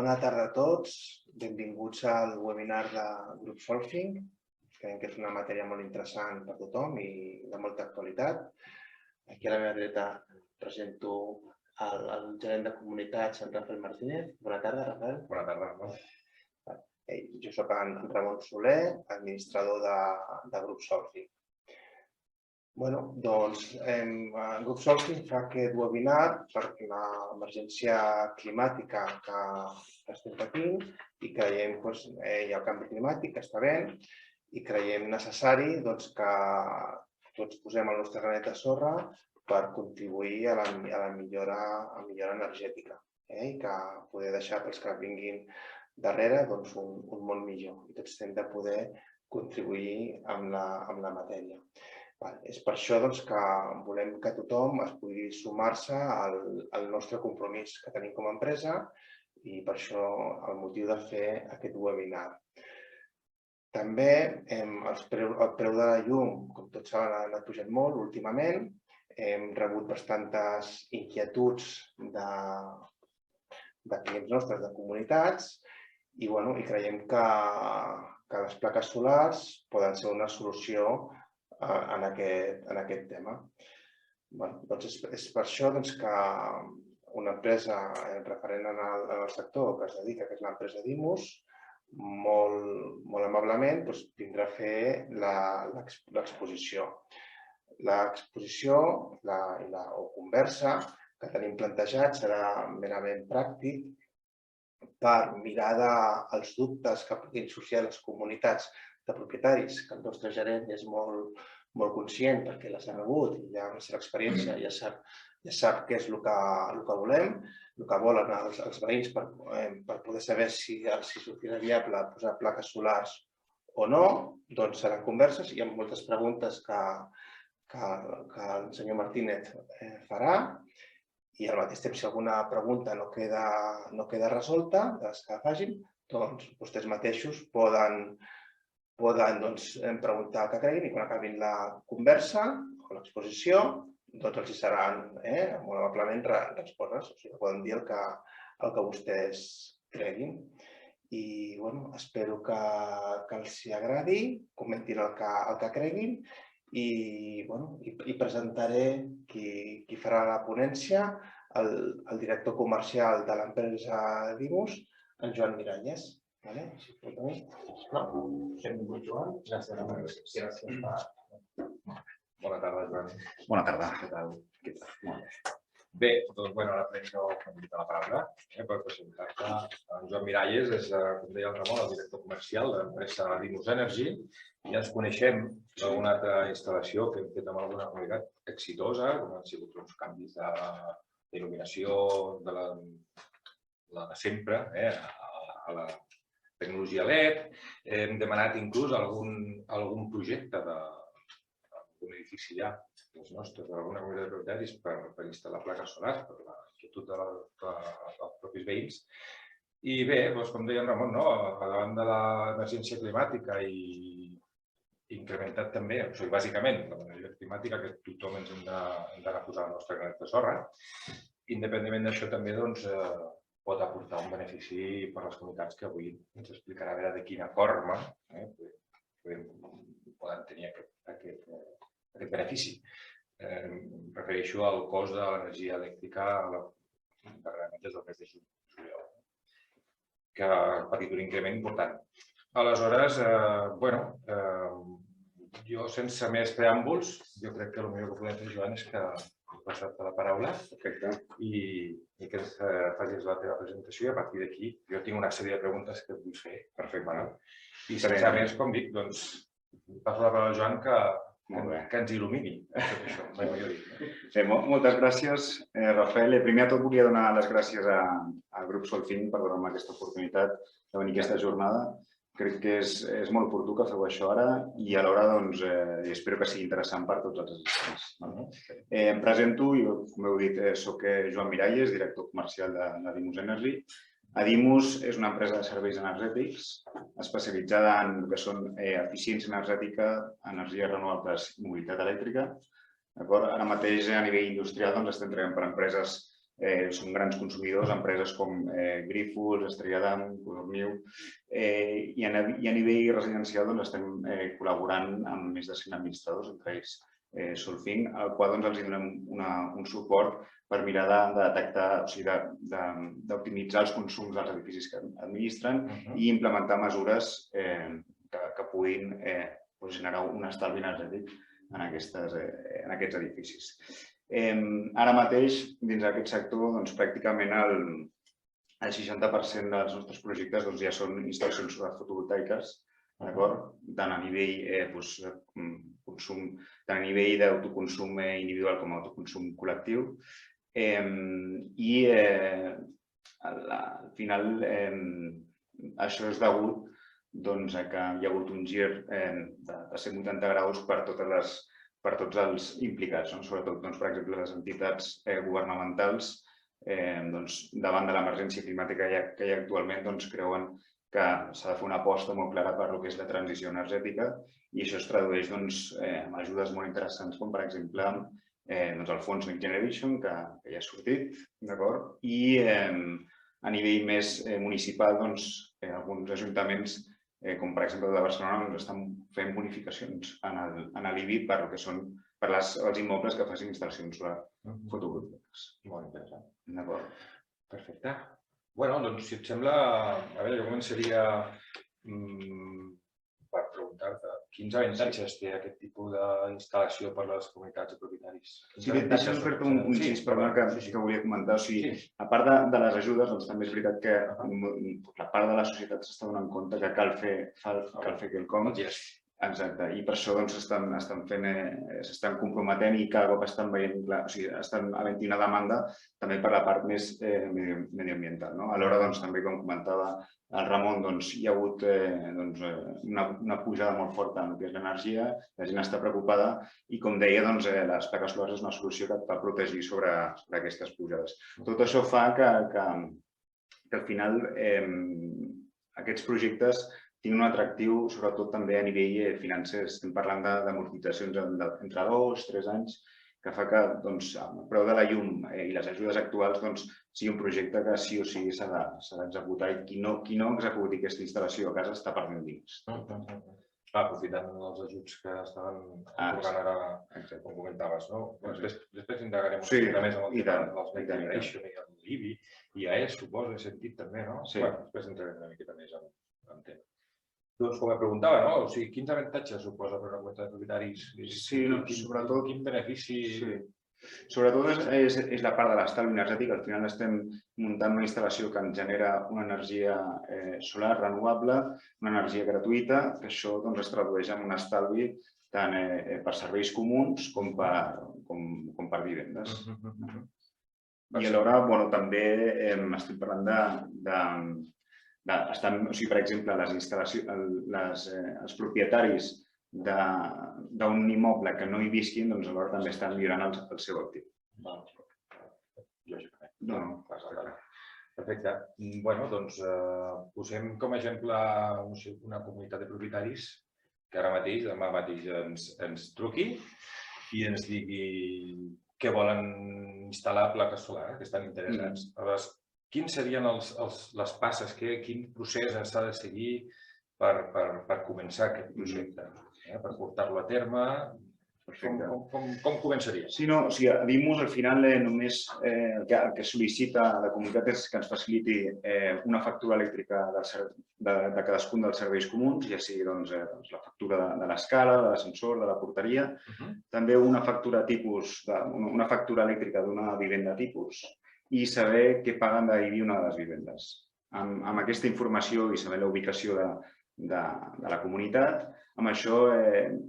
Bona tarda a tots. Benvinguts al webinar de Group Solving. Creiem que és una matèria molt interessant per tothom i de molta actualitat. Aquí a la meva dreta presento el gerent de comunitats, en Rafael Martínez. Bona tarda, Rafael. Bona tarda. Jo soc en Ramon Soler, administrador de Group Solving. Doncs Group Solving fa aquest webinar per l'emergència climàtica que estem patint i creiem que hi ha el canvi climàtic, que està bé, i creiem necessari que tots posem el nostre granet de sorra per contribuir a la millora energètica i que poder deixar pels que vinguin darrere un món millor. I tots hem de poder contribuir amb la matèria. És per això que volem que tothom es pugui sumar-se al nostre compromís que tenim com a empresa i per això el motiu de fer aquest webinar. També el preu de la llum, com tots saben, ha anat pujant molt últimament. Hem rebut bastantes inquietuds de clients nostres, de comunitats, i creiem que les plaques solars poden ser una solució en aquest tema. És per això que una empresa referent en el sector que es dedica, que és l'empresa Dimus, molt amablement vindrà a fer l'exposició. L'exposició o conversa que tenim plantejat serà merament pràctic per mirar els dubtes que puguin sorgir a les comunitats de propietaris, que el nostre gerent és molt conscient perquè les ha rebut i ja amb la seva experiència ja sap què és el que volem, el que volen els veïns per poder saber si sortirà viable posar plaques solars o no. Doncs seran converses, hi ha moltes preguntes que el senyor Martínez farà i al mateix temps si alguna pregunta no queda resolta de les que facin, doncs vostès mateixos poden preguntar el que creguin i quan acabin la conversa o l'exposició els hi seran molt amablement respostes, o sigui, poden dir el que vostès creguin. I espero que els agradi, comentin el que creguin i presentaré qui farà la ponència, el director comercial de l'empresa Dimus, en Joan Miralles. Benvingut, Joan. Gràcies. Bona tarda, Joan. Bona tarda. Què tal? Bé, ara prenc la paraula per presentar-te. En Joan Miralles és, com deia el Ramon, el director comercial de l'empresa Dimus Energy. Ja ens coneixem d'alguna altra instal·lació que hem fet amb alguna qualitat exitosa, com han sigut uns canvis d'il·luminació de sempre a la tecnologia LED. Hem demanat inclús algun projecte d'un edifici ja dels nostres, d'alguna comunitat de propietaris per instal·lar plaques solars per la inquietud dels propis veïns. I bé, com deia en Ramon, davant de l'emergència climàtica i incrementat també, o sigui, bàsicament, l'emergència climàtica que tothom ens hem d'anar a posar el nostre granet de sorra, independentment d'això també pot aportar un benefici per a les comunitats que avui ens explicarà a veure de quina forma poden tenir aquest benefici. Em refereixo al cost de l'energia elèctrica darrerament des del mes de juliol, que ha patit un increment important. Aleshores, jo sense més preàmbuls, jo crec que el millor que podem fer, Joan, és que passar-te la paraula i que ens facis la teva presentació i a partir d'aquí jo tinc una sèrie de preguntes que et vull fer. Perfecte. I sense més, com dic, doncs passo la paraula al Joan que ens il·lumini. Moltes gràcies, Rafael. Primer de tot volia donar les gràcies al Grup Solving per donar-me aquesta oportunitat de venir a aquesta jornada. Crec que és molt oportú que feu això ara i alhora espero que sigui interessant per tots els assistents. Em presento, com heu dit, soc Joan Miralles, director comercial de Dimus Energy. Dimus és una empresa de serveis energètics especialitzada en el que són eficiència energètica, energies renovables i mobilitat elèctrica. Ara mateix, a nivell industrial, estem treballant per empreses són grans consumidors, empreses com Grifols, Estrella d'Am, Codorniu, i a nivell residencial estem col·laborant amb més de 100 administradors, entre ells Solfin, al qual els donem un suport per mirar de detectar, o sigui, d'optimitzar els consums dels edificis que administren i implementar mesures que puguin generar un estalvi energètic en aquests edificis. Ara mateix, dins d'aquest sector, pràcticament el 60% dels nostres projectes ja són instal·lacions fotovoltaiques, tant a nivell d'autoconsum individual com autoconsum col·lectiu. I al final això és degut a que hi ha hagut un gir de 180 graus per tots els implicats, sobretot, per exemple, les entitats governamentals, davant de l'emergència climàtica que hi ha actualment, creuen que s'ha de fer una aposta molt clara per el que és la transició energètica i això es tradueix en ajudes molt interessants, com per exemple el fons Next Generation, que ja ha sortit, i a nivell més municipal, alguns ajuntaments, com per exemple de Barcelona, estan fent bonificacions en l'IBI per als immobles que facin instal·lacions fotovoltaiques. Molt interessant. D'acord. Perfecte. Bé, doncs, si et sembla, a veure, jo començaria per preguntar-te quins avantatges té aquest tipus d'instal·lació per a les comunitats de propietaris? Sí, deixa'm fer-te un incís, perdona, que volia comentar. O sigui, a part de les ajudes, també és veritat que la part de la societat s'està donant compte que cal fer quelcom. Exacte, i per això s'estan comprometent i cada cop estan veient, o sigui, estan havent-hi una demanda també per la part més mediambiental. Alhora, també, com comentava el Ramon, hi ha hagut una pujada molt forta en el que és l'energia, la gent està preocupada i, com deia, les plaques solars és una solució que et va protegir sobre aquestes pujades. Tot això fa que al final aquests projectes tinc un atractiu, sobretot també a nivell financer. Estem parlant d'amortitzacions entre 2 i 3 anys, que fa que el preu de la llum i les ajudes actuals sigui un projecte que sí o sí s'ha d'executar i qui no executi aquesta instal·lació a casa està perdent diners. Aprofitant els ajuts que estaven atorgant ara, com comentaves. Després indagarem una mica més amb el tema dels Next Generation i l'IBI i AES, suposo, he sentit també, no? Després entrarem una miqueta més en tema. Doncs, com em preguntava, quins avantatges suposa per a una comunitat de propietaris? Sí, sobretot... Quin benefici... Sobretot és la part de l'estalvi energètic. Al final estem muntant una instal·lació que ens genera una energia solar renovable, una energia gratuïta, que això es tradueix en un estalvi tant per serveis comuns com per vivendes. I alhora també estem parlant per exemple, els propietaris d'un immoble que no hi visquin, alhora també estan millorant el seu actiu. Lògicament. Perfecte. Doncs posem com a exemple una comunitat de propietaris que ara mateix, demà mateix, ens truqui i ens digui que volen instal·lar plaques solars, que estan interessats. Aleshores, quins serien les passes, quin procés s'ha de seguir per començar aquest projecte, per portar-lo a terme? Com començaria? Sí, no, o sigui, a DIMUS al final només el que sol·licita la comunitat és que ens faciliti una factura elèctrica de cadascun dels serveis comuns, ja sigui la factura de l'escala, de l'ascensor, de la porteria, també una factura elèctrica d'una vivenda tipus i saber què paguen d'IBI una de les vivendes. Amb aquesta informació i saber la ubicació de la comunitat, amb això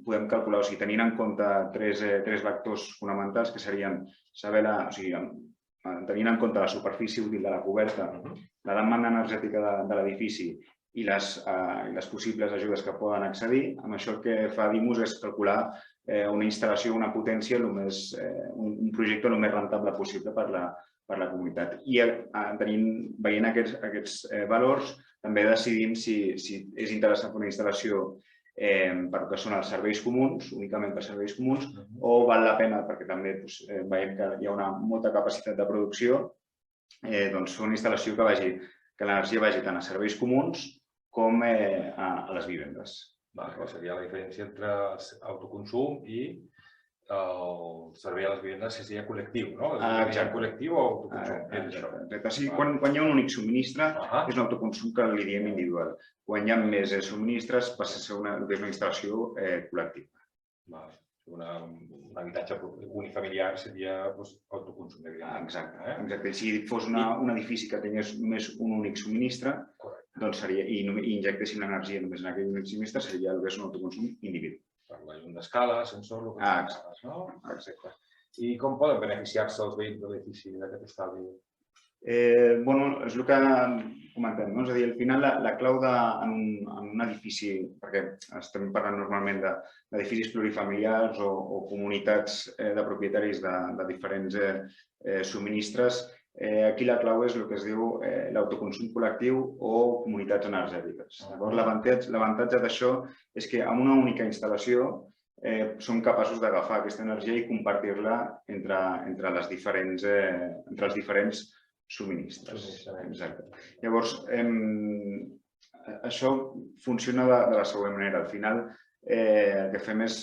podem calcular, o sigui, tenint en compte tres vectors fonamentals que serien saber tenint en compte la superfície útil de la coberta, la demanda energètica de l'edifici i les possibles ajudes que poden accedir. Amb això el que fa DIMUS és calcular una instal·lació, una potència, un projecte el més rentable possible per la comunitat. I veient aquests valors, també decidim si és interessant fer una instal·lació per que són els serveis comuns, únicament per serveis comuns, o val la pena, perquè també veiem que hi ha molta capacitat de producció, doncs fer una instal·lació que l'energia vagi tant a serveis comuns com a les vivendes. Que seria la diferència entre autoconsum i el servei a les vivendes que seria col·lectiu, no? Exacte. Col·lectiu o autoconsum? Exacte. O sigui, quan hi ha un únic subministre, és un autoconsum que li diem individual. Quan hi ha més subministres, passa a ser una instal·lació col·lectiva. Un habitatge unifamiliar seria autoconsum, evidentment. Exacte. Si fos un edifici que tingués només un únic subministre, doncs seria, i injectessin l'energia només en aquell únic subministre, seria un autoconsum individual. Parlem d'escala, sensor, el que exacte. No? Exacte. I com poden beneficiar-se els veïns de l'edifici d'aquest estalvi? És el que comentem, no? És a dir, al final la clau en un edifici, perquè estem parlant normalment d'edificis plurifamiliars o comunitats de propietaris de diferents subministres, aquí la clau és el que es diu l'autoconsum col·lectiu o comunitats energètiques. L'avantatge d'això és que amb una única instal·lació som capaços d'agafar aquesta energia i compartir-la entre els diferents subministres. Llavors, això funciona de la següent manera. Al final, el que fem és,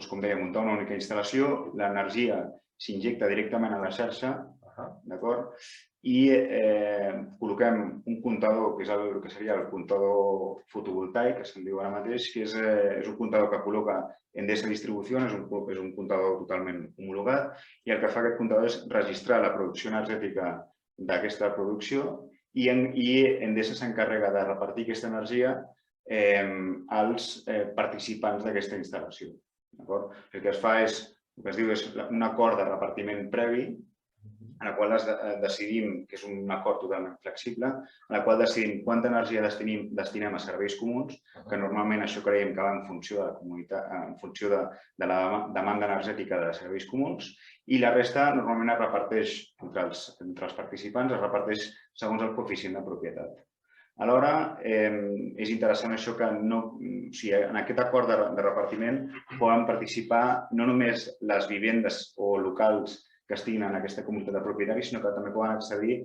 com deia, muntar una única instal·lació, l'energia s'injecta directament a la xarxa, d'acord? I col·loquem un comptador, que és el que seria el comptador fotovoltaic, que se'n diu ara mateix, que és un comptador que col·loca Endesa Distribución, és un comptador totalment homologat, i el que fa aquest comptador és registrar la producció energètica d'aquesta producció i Endesa s'encarrega de repartir aquesta energia als participants d'aquesta instal·lació. El que es fa és, el que es diu és un acord de repartiment previ, en el qual decidim, que és un acord totalment flexible, en el qual decidim quanta energia destinem a serveis comuns, que normalment això creiem que va en funció de la comunitat, en funció de la demanda energètica de serveis comuns, i la resta normalment es reparteix entre els participants, es reparteix segons el coeficient de propietat. Alhora, és interessant això que en aquest acord de repartiment poden participar no només les vivendes o locals que estiguin en aquesta comunitat de propietaris, sinó que també poden accedir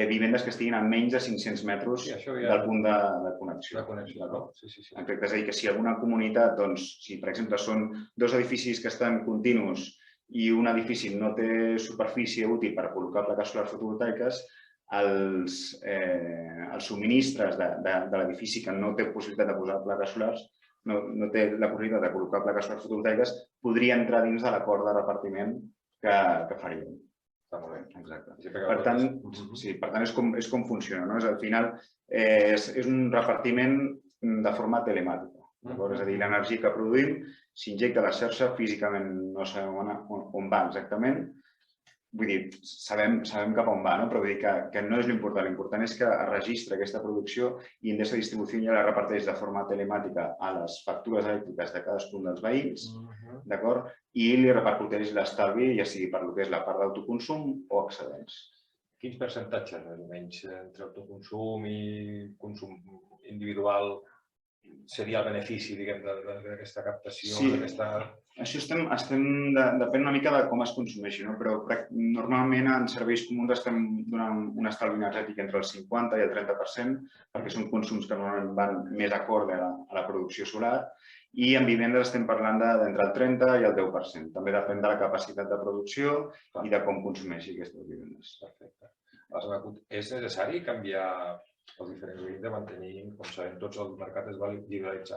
vivendes que estiguin a menys de 500 metres del punt de connexió. És a dir, que si alguna comunitat, si per exemple són dos edificis que estan continus i un edifici no té superfície útil per col·locar plaques solars fotovoltaiques, els subministres de l'edifici que no té possibilitat de posar plaques solars, no té la possibilitat de col·locar plaques solars fotovoltaiques, podria entrar dins de l'acord de repartiment que faríem. Està molt bé. Exacte. Per tant, és com funciona. Al final, és un repartiment de forma telemàtica. És a dir, l'energia que produïm s'injecta a la xarxa, físicament no sabem on va exactament. Vull dir, sabem cap on va, però vull dir que no és l'important. L'important és que es registra aquesta producció i Endesa Distribución ja la reparteix de forma telemàtica a les factures elèctriques de cadascun dels veïns, d'acord? I li repercuteix l'estalvi, ja sigui per el que és la part d'autoconsum o excedents. Quins percentatges, almenys, entre autoconsum i consum individual seria el benefici, diguem, d'aquesta captació? Això depèn una mica de com es consumeixi, però normalment en serveis comuns estem donant un estalvi energètic entre el 50 i el 30%, perquè són consums que normalment van més acord a la producció solar, i en vivendes estem parlant d'entre el 30 i el 10%. També depèn de la capacitat de producció i de com consumeixi aquestes vivendes. Perfecte. És necessari canviar els diferents veïns de mantenir, com sabem tots, el mercat es va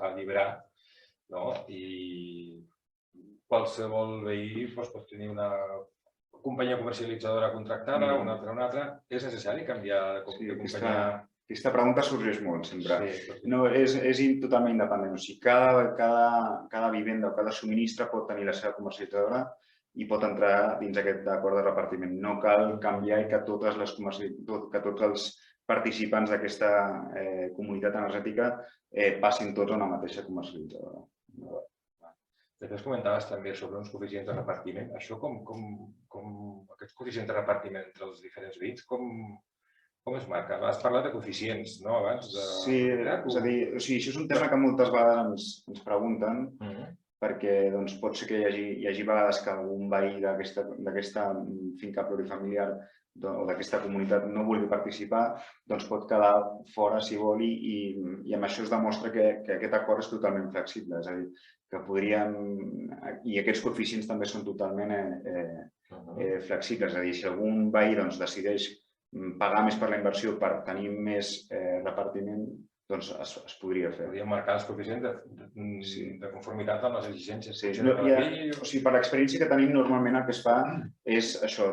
alliberar, i qualsevol veí pot tenir una companyia comercialitzadora contractada, una altra. És necessari canviar de companyia? Aquesta pregunta sorgeix molt, sempre. És totalment independent. O sigui, cada vivenda o cada subministre pot tenir la seva comercialitzadora i pot entrar dins aquest acord de repartiment. No cal canviar i que tots els participants d'aquesta comunitat energètica passin tots a una mateixa comercialitzadora. Després comentaves també sobre uns coeficients de repartiment. Això, aquests coeficients de repartiment entre els diferents veïns, Com es marca? Has parlat de coeficients, no, abans? Sí, és a dir, això és un tema que moltes vegades ens pregunten, perquè pot ser que hi hagi vegades que algun veí d'aquesta finca plurifamiliar o d'aquesta comunitat no vulgui participar, doncs pot quedar fora si vol i amb això es demostra que aquest acord és totalment flexible. És a dir, que podríem... I aquests coeficients també són totalment flexibles. És a dir, si algun veí decideix pagar més per la inversió per tenir més repartiment, doncs es podria fer. Podríem marcar els coeficients de conformitat amb les exigències. O sigui, per l'experiència que tenim, normalment el que es fa és això,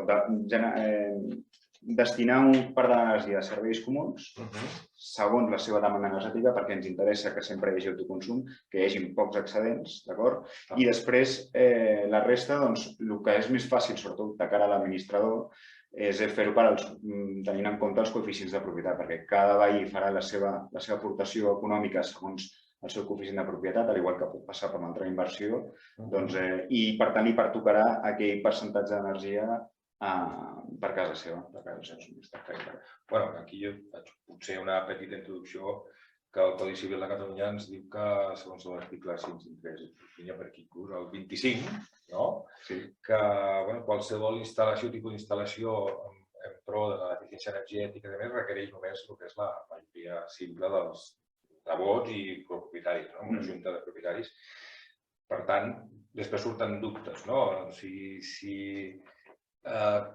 destinar un part de l'energia a serveis comuns, segons la seva demanda energètica, perquè ens interessa que sempre hi hagi autoconsum, que hi hagi pocs excedents, d'acord? I després, la resta, el que és més fàcil, sobretot de cara a l'administrador, és fer-ho tenint en compte els coeficients de propietat, perquè cada veí farà la seva aportació econòmica segons el seu coeficient de propietat, al igual que pot passar per una altra inversió, i per tant li pertocarà aquell percentatge d'energia per casa seva. Bueno, aquí jo faig potser una petita introducció que el Codi Civil de Catalunya ens diu que, segons l'article 553, per aquí inclús, el 25, que qualsevol instal·lació, tipus d'instal·lació en pro de l'eficiència energètica i requereix només el que és la majoria simple dels vots i propietaris, una junta de propietaris. Per tant, després surten dubtes, no?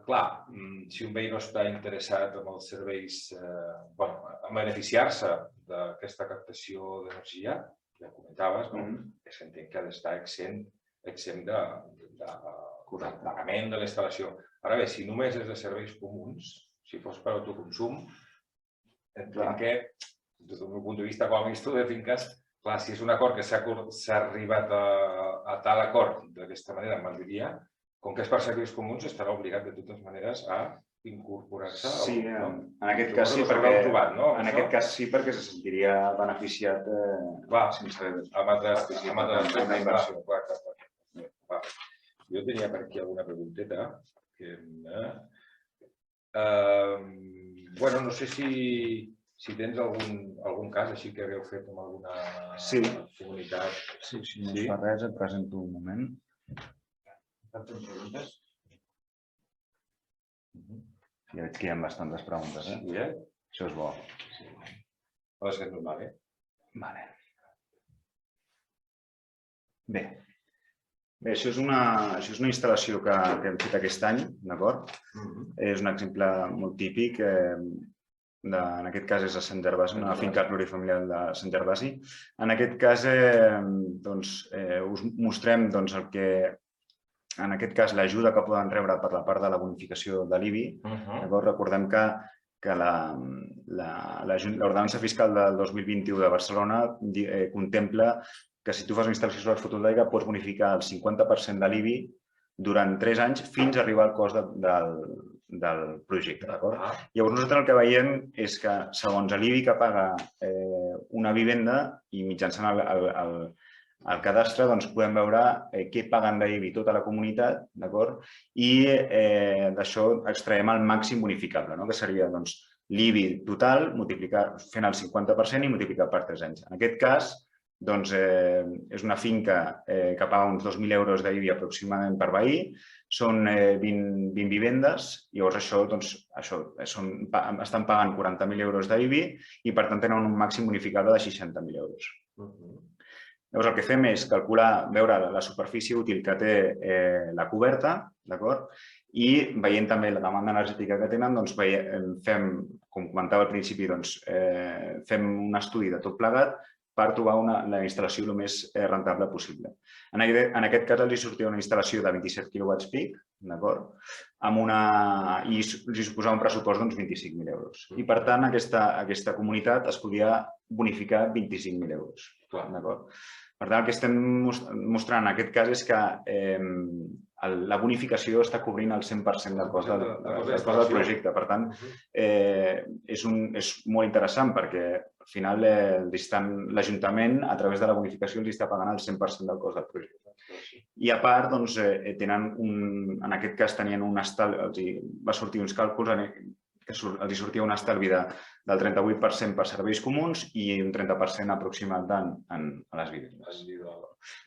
Clar, si un veí no està interessat en els serveis, en beneficiar-se d'aquesta captació d'energia, ja comentaves, s'entén que ha d'estar exempt de pagament de l'instal·lació. Ara bé, si només és de serveis comuns, si fos per autoconsum, entenc que, des del meu punt de vista com a administrador de finques, clar, si és un acord que s'ha arribat a tal acord d'aquesta manera, en majoria, com que és per serveis comuns, estarà obligat de totes maneres a incorporar-se. Sí, en aquest cas sí, perquè se sentiria beneficiat sense una inversió. Jo tenia per aquí alguna pregunteta. No sé si tens algun cas així que hagueu fet amb alguna comunitat. Sí, si no es fa res, et presento un moment. Ja veig que hi ha bastantes preguntes, Això és bo. És que és normal, Vale. Bé, això és una instal·lació que hem fet aquest any, d'acord? És un exemple molt típic. En aquest cas és a Sant Gervasi, una finca plurifamiliar de Sant Gervasi. En aquest cas us mostrem el que, en aquest cas, l'ajuda que poden rebre per la part de la bonificació de l'IBI. Recordem que l'ordenança fiscal del 2021 de Barcelona contempla que si tu fas una instal·lació solar fotovoltaica pots bonificar el 50% de l'IBI durant 3 anys fins a arribar al cost del projecte. Llavors nosaltres el que veiem és que segons l'IBI que paga una vivenda i mitjançant el cadastre podem veure què paguen d'IBI tota la comunitat, i d'això extraiem el màxim bonificable, que seria l'IBI total fent el 50% i multiplicat per 3 anys. En aquest cas, és una finca que paga uns 2.000 euros d'IBI aproximadament per veí, són 20 vivendes, llavors estan pagant 40.000 euros d'IBI i per tant tenen un màxim bonificable de 60.000 euros. Llavors el que fem és calcular, veure la superfície útil que té la coberta, i veient també la demanda energètica que tenen, fem, com comentava al principi, fem un estudi de tot plegat per trobar la instal·lació el més rentable possible. En aquest cas els sortia una instal·lació de 27 quilowatts pic, i li suposava un pressupost d'uns 25.000 euros. I per tant aquesta comunitat es podia bonificar 25.000 euros. Per tant, el que estem mostrant en aquest cas és que la bonificació està cobrint el 100% del cost del projecte. Per tant, és molt interessant perquè al final l'Ajuntament, a través de la bonificació, els està pagant el 100% del cost del projecte. I a part, en aquest cas, va sortir uns càlculs que els sortia un estalvi del 38% per serveis comuns i un 30% aproximat a les vivendes.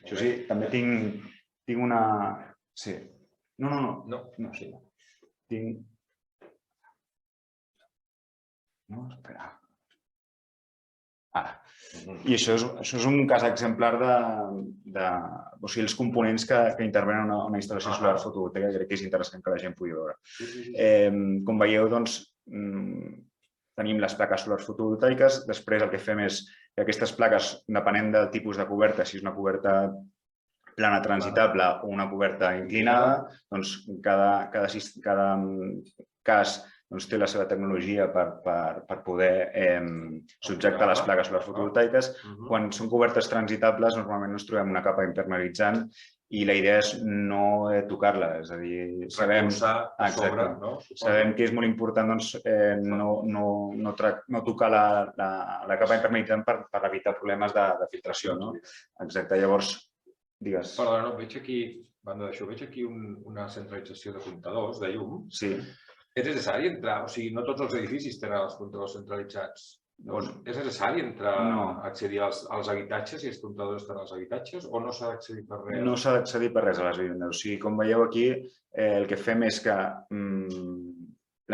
Això sí, també tinc una... Sí. No, sí. Tinc... No, espera. Ara. I això és un cas exemplar o sigui, els components que intervenen en una instal·lació solar fotovoltaica, crec que és interessant que la gent pugui veure. Com veieu, doncs, tenim les plaques solars fotovoltaiques. Després el que fem és que aquestes plaques, depenent del tipus de coberta, si és una coberta plana transitable o una coberta inclinada, doncs cada cas té la seva tecnologia per poder subjectar les plaques solars fotovoltaiques. Quan són cobertes transitables, normalment ens trobem una capa impermeabilitzant i la idea és no tocar-la. És a dir, sabem que és molt important no tocar la capa impermeabilitzant per evitar problemes de filtració. Exacte, llavors, digues. Perdona, veig aquí, banda d'això, veig aquí una centralització de comptadors de llum. Sí. És necessari entrar? O sigui, no tots els edificis tenen els comptadors centralitzats. És necessari entrar a accedir als habitatges i els comptadors estan als habitatges o no s'ha d'accedir per res? No s'ha d'accedir per res a les vivendes. O sigui, com veieu aquí, el que fem és que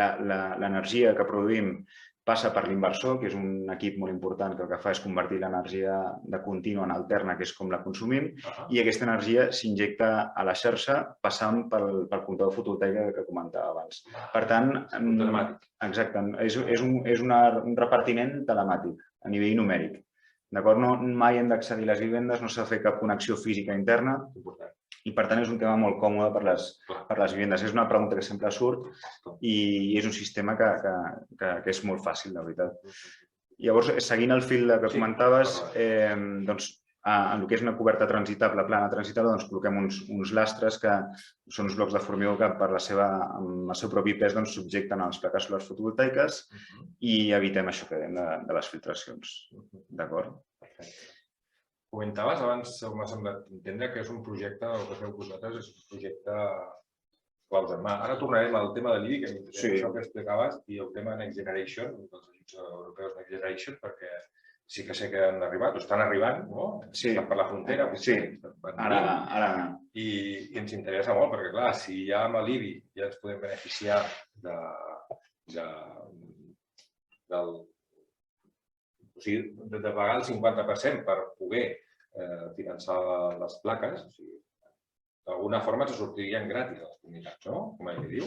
l'energia que produïm passa per l'inversor, que és un equip molt important que el que fa és convertir l'energia de contínua en alterna, que és com la consumim, i aquesta energia s'injecta a la xarxa passant pel comptador fotovoltaic que comentava abans. Per tant, exacte, és un repartiment telemàtic a nivell numèric. Mai hem d'accedir a les vivendes, no s'ha de fer cap connexió física interna i, per tant, és un tema molt còmode per les vivendes. És una pregunta que sempre surt i és un sistema que és molt fàcil, de veritat. Llavors, seguint el fil que comentaves, doncs, en el que és una coberta transitable, plana transitable, doncs col·loquem uns lastres que són uns blocs de formigó que amb el seu propi pes subjecten a les plaques solars fotovoltaiques i evitem això que dèiem de les filtracions. D'acord? Comentaves abans, m'ha semblat entendre que és un projecte, el que feu vosaltres és un projecte claus en mà. Ara tornarem al tema de l'IBI, que això que explicaves, i el tema Next Generation, dels ajuts europeus Next Generation, perquè sí que sé que han arribat, o estan arribant, no? Estan per la frontera. Sí, ara. I ens interessa molt, perquè clar, si ja amb l'IBI ja ens podem beneficiar de pagar el 50% per poder finançar les plaques, d'alguna forma ens sortirien gratis a les comunitats, no? Com ell diu.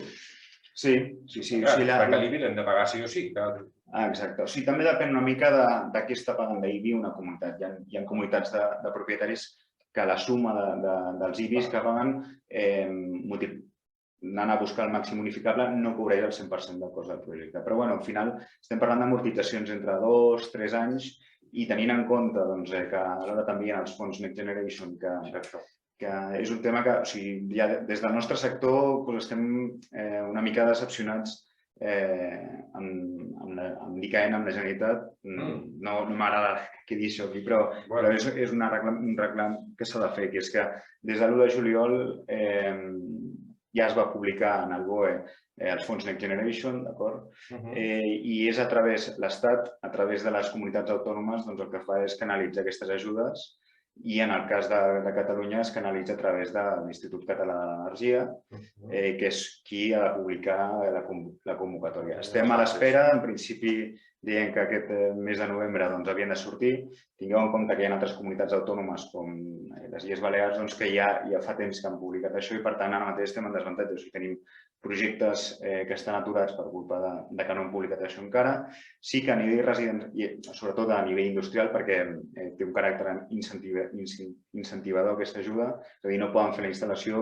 Sí. Perquè l'IBI l'hem de pagar sí o sí. Exacte. O sigui, també depèn una mica de què està pagant d'IBI una comunitat. Hi ha comunitats de propietaris que la suma dels IBIs que paguen anant a buscar el màxim unificable no cobreix el 100% del cost del projecte. Però, al final, estem parlant d'amortitzacions entre 2 o 3 anys i tenint en compte que alhora també hi ha els fons Next Generation, que és un tema que, o sigui, des del nostre sector estem una mica decepcionats amb l'ICAEN, amb la Generalitat. No m'agrada que digui això aquí, però és un reclam que s'ha de fer, que és que des de l'1 de juliol ja es va publicar en el BOE els fons Next Generation, d'acord? I és l'Estat, a través de les comunitats autònomes, el que fa és canalitzar aquestes ajudes i en el cas de Catalunya es canalitza a través de l'Institut Català de l'Energia, que és qui ha de publicar la convocatòria. Estem a l'espera, en principi deien que aquest mes de novembre havien de sortir. Tingueu en compte que hi ha altres comunitats autònomes com les Illes Balears que ja fa temps que han publicat això i per tant ara mateix estem en desavantatge. O sigui, tenim projectes que estan aturats per culpa de que no han publicat això encara. Sí que a nivell residencial, sobretot a nivell industrial, perquè té un caràcter incentivador aquesta ajuda, és a dir, no poden fer la instal·lació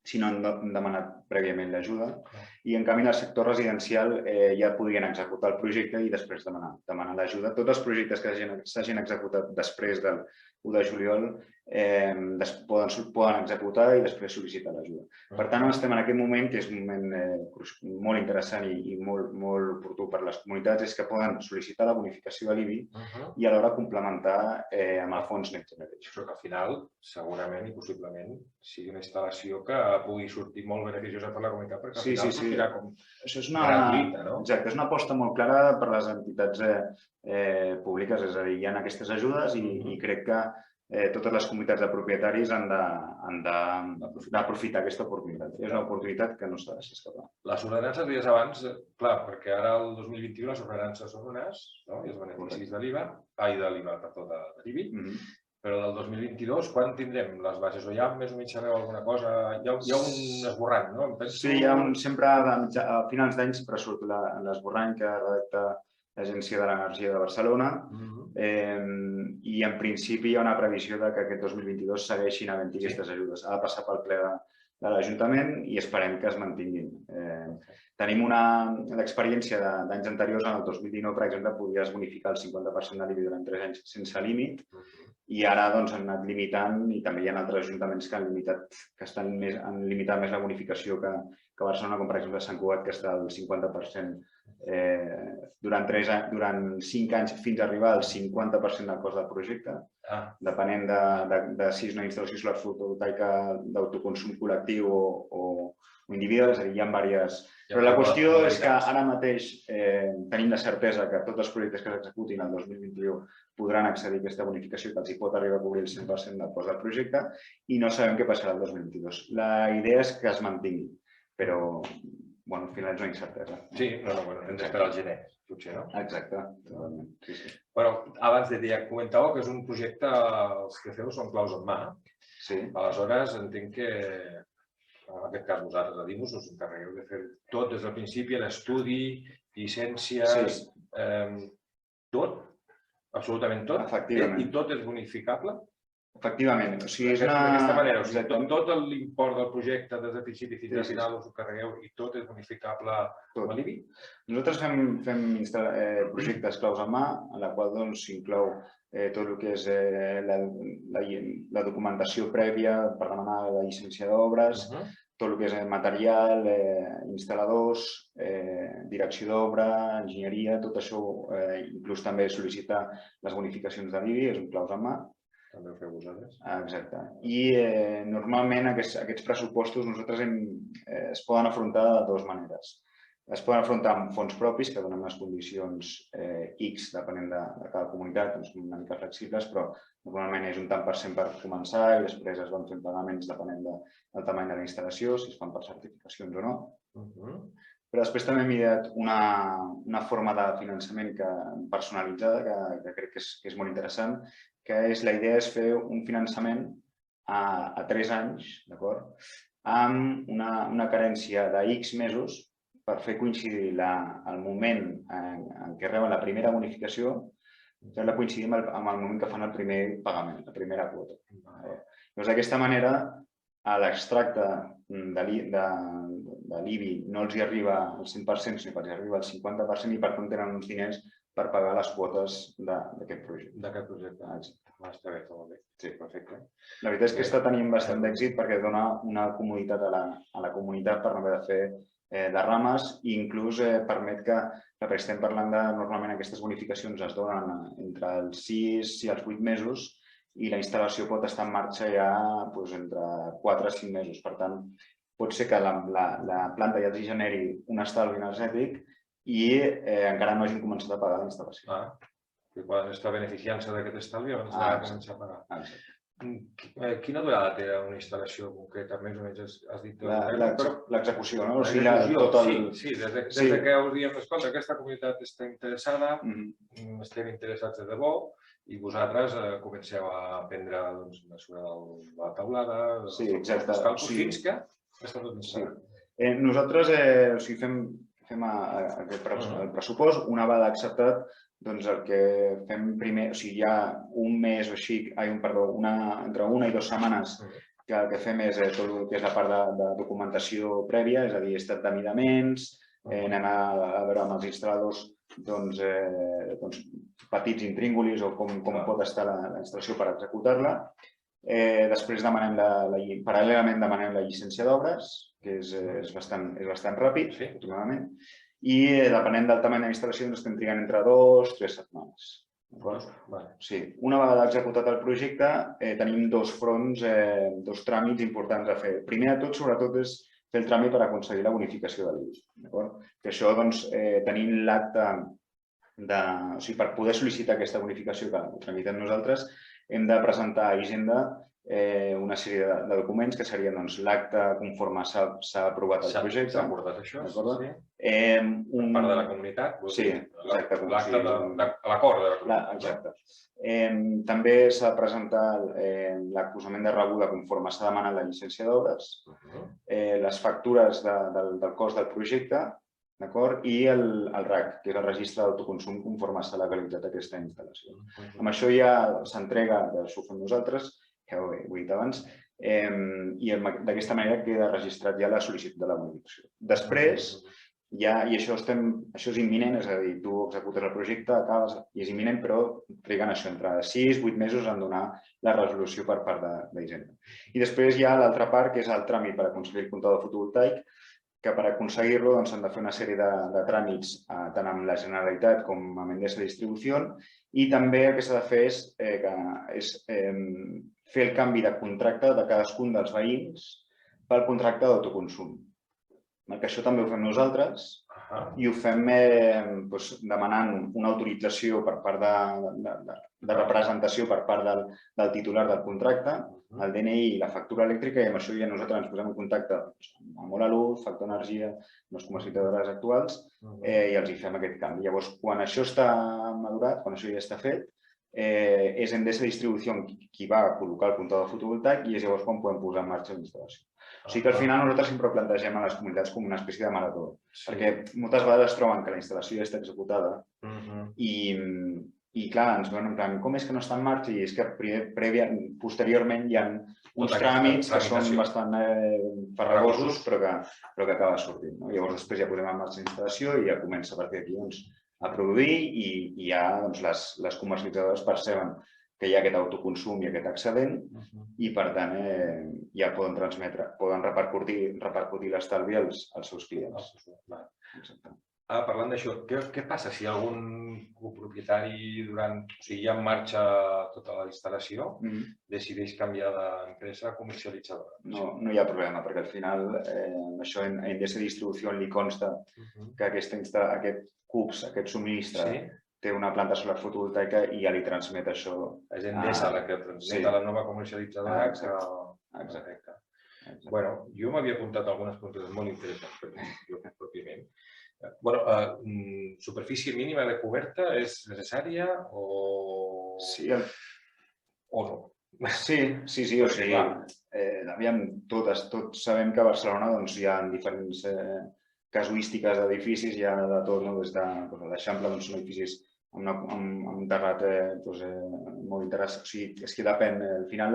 si no han demanat prèviament l'ajuda. I, en canvi, en el sector residencial ja podrien executar el projecte i després demanar l'ajuda. Tots els projectes que s'hagin executat després del 1 de juliol poden executar i després sol·licitar l'ajuda. Per tant, estem en aquest moment, que és un moment molt interessant i molt oportú per a les comunitats, és que poden sol·licitar la bonificació de l'IBI i alhora complementar amb el fons Next Generation. Això que al final, segurament i possiblement, sigui una instal·lació que pugui sortir molt beneficiosa per la comunitat, perquè al final sortirà com gratuïta, no? Exacte, és una aposta molt clara per a les entitats públiques, és a dir, hi ha aquestes ajudes i crec que totes les comunitats de propietaris han d'aprofitar aquesta oportunitat. És una oportunitat que no s'ha de deixar escapar. Les ordenances, deies abans, clar, perquè ara el 2021 les ordenances són unes, i els beneficis de l'IVA, de l'IBI, però del 2022 quan tindrem les bases? O ja més o menys sabeu alguna cosa? Hi ha un esborrany, no? Sí, sempre a finals d'any sempre surt l'esborrany que redacta l'Agència de l'Energia de Barcelona i en principi hi ha una previsió que aquest 2022 segueixin havent-hi aquestes ajudes. Ha de passar pel ple de l'Ajuntament i esperem que es mantinguin. Tenim l'experiència d'anys anteriors, en el 2019, per exemple, podies bonificar el 50% de l'IBI durant 3 anys sense límit i ara han anat limitant i també hi ha altres ajuntaments que han limitat més la bonificació que Barcelona, com per exemple Sant Cugat, que està al 50% durant 5 anys fins a arribar al 50% del cost del projecte, depenent de si és una instal·lació solar fotovoltaica d'autoconsum col·lectiu o individual, és a dir, hi ha diverses... Però la qüestió és que ara mateix tenim la certesa que tots els projectes que s'executin el 2021 podran accedir a aquesta bonificació que els hi pot arribar a cobrir el 100% del cost del projecte i no sabem què passarà el 2022. La idea és que es mantingui, però al final és una incertesa. Sí, hem d'esperar al gener, potser, no? Exacte. Abans de dir, comentàveu que és un projecte, els que feu són claus en mà. Sí. Aleshores, entenc que, en aquest cas vosaltres, a Dimos, us encarregueu de fer tot des del principi, l'estudi, llicències, tot, absolutament tot, i tot és bonificable? Efectivament. D'aquesta manera, tot l'import del projecte des del principi fins al final us ho carregueu i tot és bonificable amb l'IBI? Nosaltres fem projectes claus en mà, en la qual s'inclou tot el que és la documentació prèvia per demanar la llicència d'obres, tot el que és material, instal·ladors, direcció d'obra, enginyeria, tot això, inclús també sol·licitar les bonificacions de l'IBI, és un claus en mà. També ho feu vosaltres. Exacte. I normalment aquests pressupostos es poden afrontar de dues maneres. Es poden afrontar amb fons propis, que donen unes condicions X, depenent de cada comunitat, són una mica flexibles, però normalment és un tant per cent per començar i després es van fent pagaments depenent del tamany de la instal·lació, si es fan per certificacions o no. Però després també hem ideat una forma de finançament personalitzada que crec que és molt interessant, que la idea és fer un finançament a 3 anys, d'acord, amb una carència de X mesos per fer coincidir el moment en què reben la primera bonificació, la coincidim amb el moment que fan el primer pagament, la primera quota. Llavors, d'aquesta manera, a l'extracte de l'IBI no els hi arriba al 100%, sinó que els hi arriba al 50% i per tant tenen uns diners per pagar les quotes d'aquest projecte. D'aquest projecte. Està bé, molt bé. Sí, perfecte. La veritat és que està tenint bastant d'èxit perquè dona una comoditat a la comunitat per no haver de fer derrames i inclús permet que, perquè estem parlant normalment aquestes bonificacions es donen entre els 6 i els 8 mesos i la instal·lació pot estar en marxa ja entre 4 i 5 mesos. Per tant, pot ser que la planta ja els generi un estalvi energètic i encara no hagin començat a pagar la instal·lació. Que poden estar beneficiant-se d'aquest estalvi abans de començar a pagar. Quina durada té una instal·lació concreta? Més o menys has dit... L'execució, no? Sí, des que us diem, escolta, aquesta comunitat està interessada, estem interessats de debò, i vosaltres comenceu a prendre mesura de la taulada, els càlculs, fins que està tot instal·lat. Nosaltres fem el pressupost, una vegada acceptat, doncs el que fem primer, o sigui, hi ha un mes o així, entre 1 i 2 setmanes que el que fem és tot el que és la part de documentació prèvia, és a dir, estat de midaments, anem a veure amb els instal·ladors petits intríngulis o com pot estar la instal·lació per executar-la. Després paral·lelament demanem la llicència d'obres, que és bastant ràpid, afortunadament, i depenent del tamany de l'instal·lació estem trigant entre 2 o 3 setmanes. Sí. Una vegada executat el projecte, tenim dos fronts, dos tràmits importants a fer. Primer de tot, sobretot, és fer el tràmit per aconseguir la bonificació de l'IBI. Que això, doncs, tenint l'acte o sigui, per poder sol·licitar aquesta bonificació que ho tramitem nosaltres, hem de presentar a Hisenda una sèrie de documents que serien l'acte conforme s'ha aprovat el projecte. S'ha acordat això, sí. Per part de la comunitat. Sí, exacte. L'acte de l'acord de la comunitat. Exacte. També s'ha de presentar l'acusament de rebuda conforme s'ha demanat la llicència d'obres, les factures del cost del projecte, i el RAC, que és el registre d'autoconsum conforme s'ha legalitzat aquesta instal·lació. Amb això ja s'entrega, això ho fem nosaltres, ja ho he dit abans, i d'aquesta manera queda registrat ja la sol·licitud de la bonificació. Després, i això és imminent, és a dir, tu executes el projecte, acabes i és imminent, però triguen això entre 6 i 8 mesos en donar la resolució per part d'Hisenda. I després hi ha l'altra part, que és el tràmit per aconseguir el comptador fotovoltaic, que per aconseguir-lo s'han de fer una sèrie de tràmits tant amb la Generalitat com amb Endesa Distribució, i també el que s'ha de fer és fer el canvi de contracte de cadascun dels veïns pel contracte d'autoconsum. Que això també ho fem nosaltres i ho fem demanant una autorització per part de representació per part del titular del contracte, el DNI i la factura elèctrica, i amb això ja nosaltres ens posem en contacte amb Mola Luz, Factor Energia, les comercialitzadores actuals, i els hi fem aquest canvi. Llavors, quan això està madurat, quan això ja està fet, és Endesa Distribució qui va col·locar el comptador fotovoltaic i és llavors quan podem posar en marxa la instal·lació. O sigui que al final nosaltres sempre plantegem a les comunitats com una espècie de marató, perquè moltes vegades es troben que la instal·lació ja està executada i clar, ens veuen en plan, com és que no està en marxa? I és que posteriorment hi ha uns tràmits que són bastant farragosos però que acaba sortint. Llavors després ja posem en marxa la instal·lació i ja comença a partir d'aquí a produir i ja les comercialitzadores perceben que hi ha aquest autoconsum i aquest excedent i, per tant, ja poden repercutir l'estalvi als seus clients. Parlant d'això, què passa si algun copropietari, ja en marxa tota la instal·lació, decideix canviar d'empresa comercialitzadora? No hi ha problema, perquè al final això a Endesa Distribució li consta que aquest CUPS, aquest subministre, té una planta solar fotovoltaica i ja li transmet això. És Endesa la que transmet a la nova comercialitzadora. Exacte. Jo m'havia apuntat algunes preguntes molt interessants per jo pròpiament. Superfície mínima de coberta és necessària o no? Sí. O sigui, tots sabem que a Barcelona hi ha diferents casuístiques d'edificis, hi ha de tot, des de l'Eixample són edificis amb un terrat molt interessant. O sigui, és que depèn. Al final,